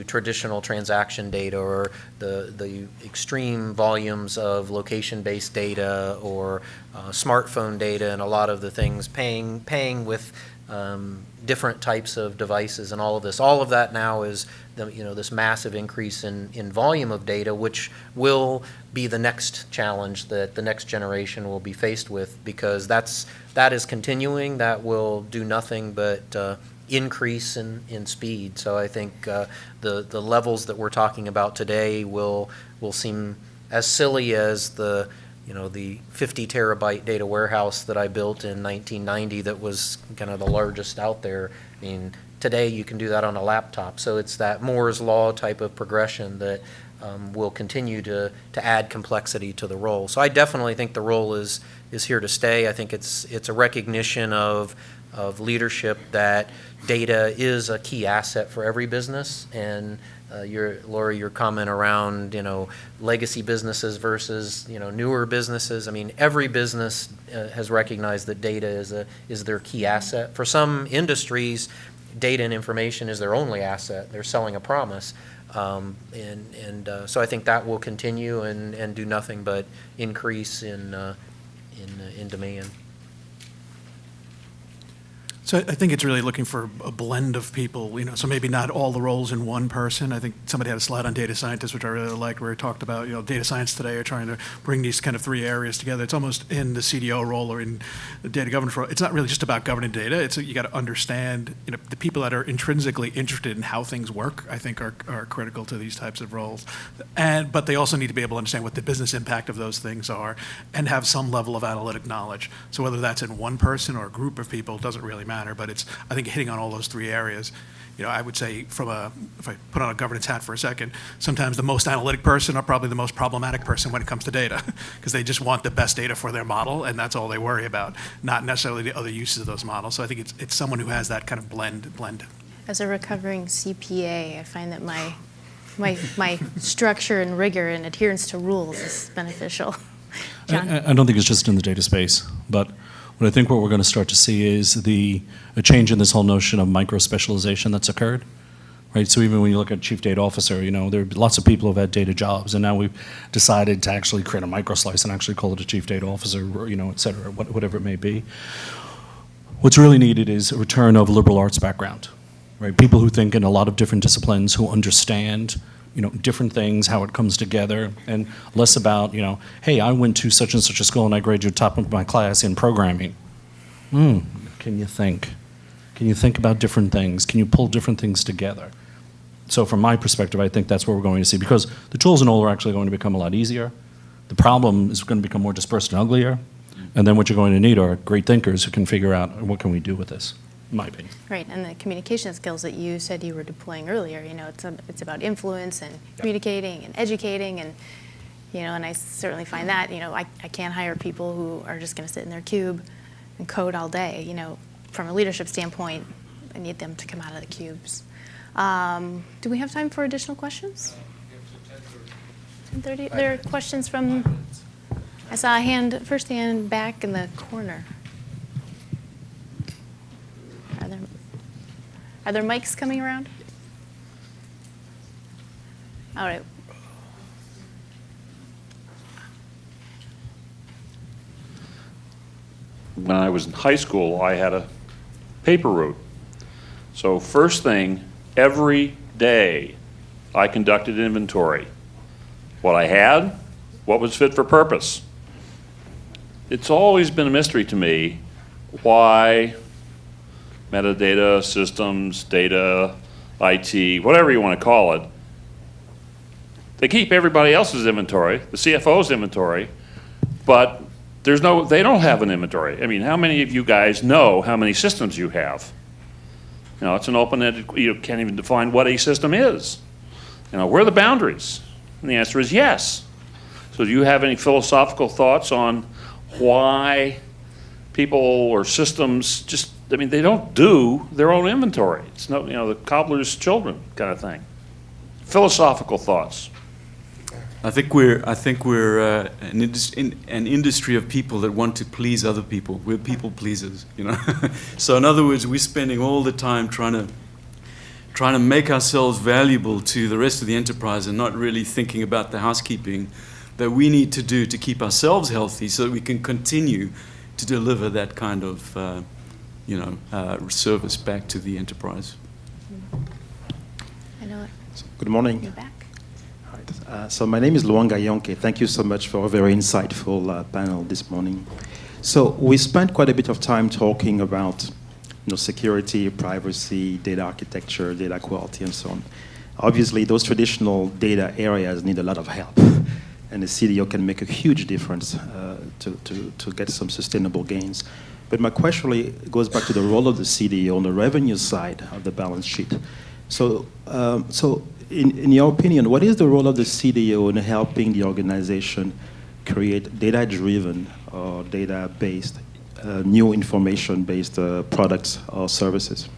traditional transaction data, or the extreme volumes of location-based data or smartphone data, and a lot of the things paying with different types of devices and all of this. All of that now is this massive increase in volume of data, which will be the next challenge that the next generation will be faced with, because that is continuing. That will do nothing but increase in speed. So I think the levels that we're talking about today will seem as silly as the 50 terabyte data warehouse that I built in 1990 that was kind of the largest out there. I mean, today you can do that on a laptop. So it's that Moore's law type of progression that will continue to add complexity to the role. So I definitely think the role is here to stay. I think it's a recognition of leadership that data is a key asset for every business, and Laura, your comment around, legacy businesses versus, newer businesses. I mean, every business has recognized that data is their key asset. For some industries, data and information is their only asset. They're selling a promise. So I think that will continue and do nothing but increase in demand. So I think it's really looking for a blend of people, so maybe not all the roles in one person. I think somebody had a slide on data scientists, which I really liked, where it talked about, data science today are trying to bring these kind of three areas together. It's almost in the CDO role or in the data governance role. It's not really just about governing data. You got to understand, the people that are intrinsically interested in how things work, I think are critical to these types of roles. But they also need to be able to understand what the business impact of those things are and have some level of analytic knowledge. So whether that's in one person or a group of people doesn't really matter. But it's, I think, hitting on all those three areas. I would say if I put on a governance hat for a second, sometimes the most analytic person are probably the most problematic person when it comes to data, because they just want the best data for their model, and that's all they worry about, not necessarily the other uses of those models. So I think it's someone who has that kind of blend. As a recovering CPA, I find that my structure and rigor and adherence to rules is beneficial. John? I don't think it's just in the data space, but what I think what we're going to start to see is a change in this whole notion of micro-specialization that's occurred, right? So even when you look at chief data officer, there are lots of people who've had data jobs, and now we've decided to actually create a micro-slice and actually call it a chief data officer, et cetera, whatever it may be. What's really needed is a return of a liberal arts background, right? People who think in a lot of different disciplines, who understand different things, how it comes together, and less about, hey, I went to such and such a school and I graded top of my class in programming. Can you think? Can you think about different things? Can you pull different things together? So from my perspective, I think that's what we're going to see, because the tools and all are actually going to become a lot easier. The problem is going to become more dispersed and uglier, and then what you're going to need are great thinkers who can figure out what can we do with this. In my opinion. Right, and the communication skills that you said you were deploying earlier, it's about influence and communicating and educating, and and I certainly find that, I can't hire people who are just going to sit in their cube and code all day. From a leadership standpoint, I need them to come out of the cubes. Do we have time for additional questions? 10:30. There are questions from. I saw a first hand back in the corner. Are there mics coming around? All right. When I was in high school, I had a paper route. So first thing, every day, I conducted inventory. What I had, what was fit for purpose. It's always been a mystery to me why metadata, systems, data, IT, whatever you want to call it, they keep everybody else's inventory, the CFO's inventory, but they don't have an inventory. I mean, how many of you guys know how many systems you have? It's an open-ended, you can't even define what a system is. Where are the boundaries? And the answer is yes. So do you have any philosophical thoughts on why people or systems they don't do their own inventory? It's no, the cobbler's children kind of thing. Philosophical thoughts. I think we're an industry of people that want to please other people. We're people pleasers, So in other words, we're spending all the time trying to make ourselves valuable to the rest of the enterprise and not really thinking about the housekeeping that we need to do to keep ourselves healthy so that we can continue to deliver that kind of service back to the enterprise. I know it. Good morning. You're back. So my name is Luanga Yonke. Thank you so much for a very insightful panel this morning. So we spent quite a bit of time talking about security, privacy, data architecture, data quality, and so on. Obviously, those traditional data areas need a lot of help, and the CDO can make a huge difference to get some sustainable gains. But my question really goes back to the role of the CDO on the revenue side of the balance sheet. So, in your opinion, what is the role of the CDO in helping the organization create data-driven or data-based, new information-based products or services?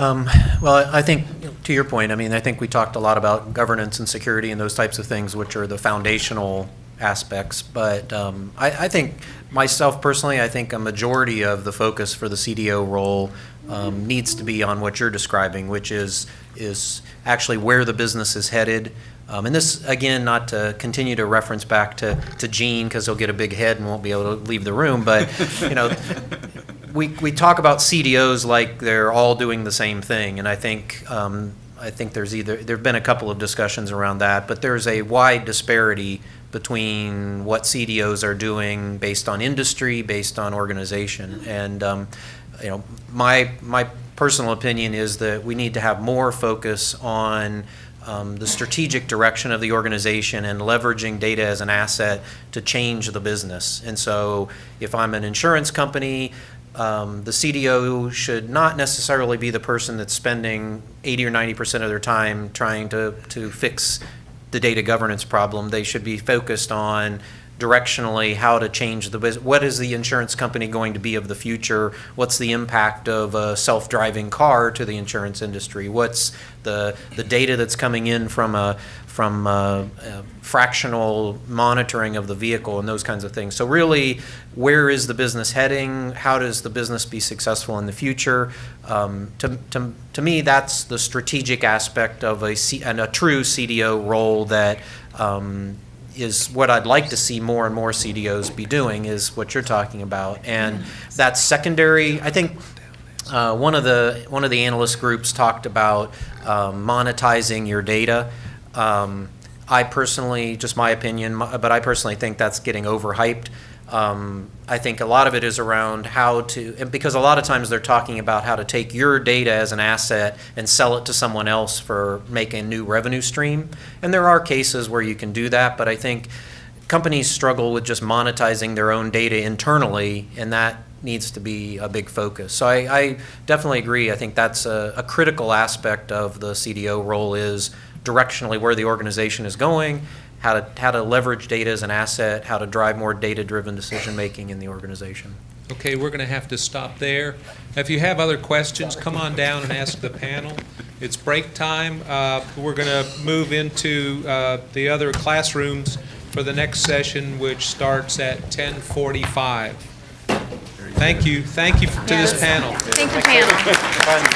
Well, I think, to your point, I mean, I think we talked a lot about governance and security and those types of things, which are the foundational aspects. But I think, myself personally, I think a majority of the focus for the CDO role needs to be on what you're describing, which is actually where the business is headed. And this, again, not to continue to reference back to Gene, because he'll get a big head and won't be able to leave the room, but, you know, we talk about CDOs like they're all doing the same thing, and I think there've been a couple of discussions around that, but there's a wide disparity between what CDOs are doing based on industry, based on organization, and you know, my personal opinion is that we need to have more focus on the strategic direction of the organization and leveraging data as an asset to change the business. And so if I'm an insurance company, the CDO should not necessarily be the person that's spending 80 or 90% of their time trying to fix the data governance problem. They should be focused on directionally how to change the business. What is the insurance company going to be of the future? What's the impact of a self-driving car to the insurance industry? What's the data that's coming in from fractional monitoring of the vehicle and those kinds of things? So really, where is the business heading? How does the business be successful in the future? To me, that's the strategic aspect of a true CDO role that is what I'd like to see more and more CDOs be doing, is what you're talking about. And that's secondary. I think one of the analyst groups talked about monetizing your data. I personally, just my opinion, but I personally think that's getting overhyped. I think a lot of it is around how to, and because a lot of times they're talking about how to take your data as an asset and sell it to someone else for making a new revenue stream. And there are cases where you can do that, but I think companies struggle with just monetizing their own data internally, and that needs to be a big focus. So I definitely agree. I think that's a critical aspect of the CDO role, is directionally where the organization is going, how to leverage data as an asset, how to drive more data-driven decision-making in the organization. Okay, we're going to have to stop there. If you have other questions, come on down and ask the panel. It's break time. We're going to move into the other classrooms for the next session, which starts at 10:45. Thank you. Thank you to this panel. Thank you, panel.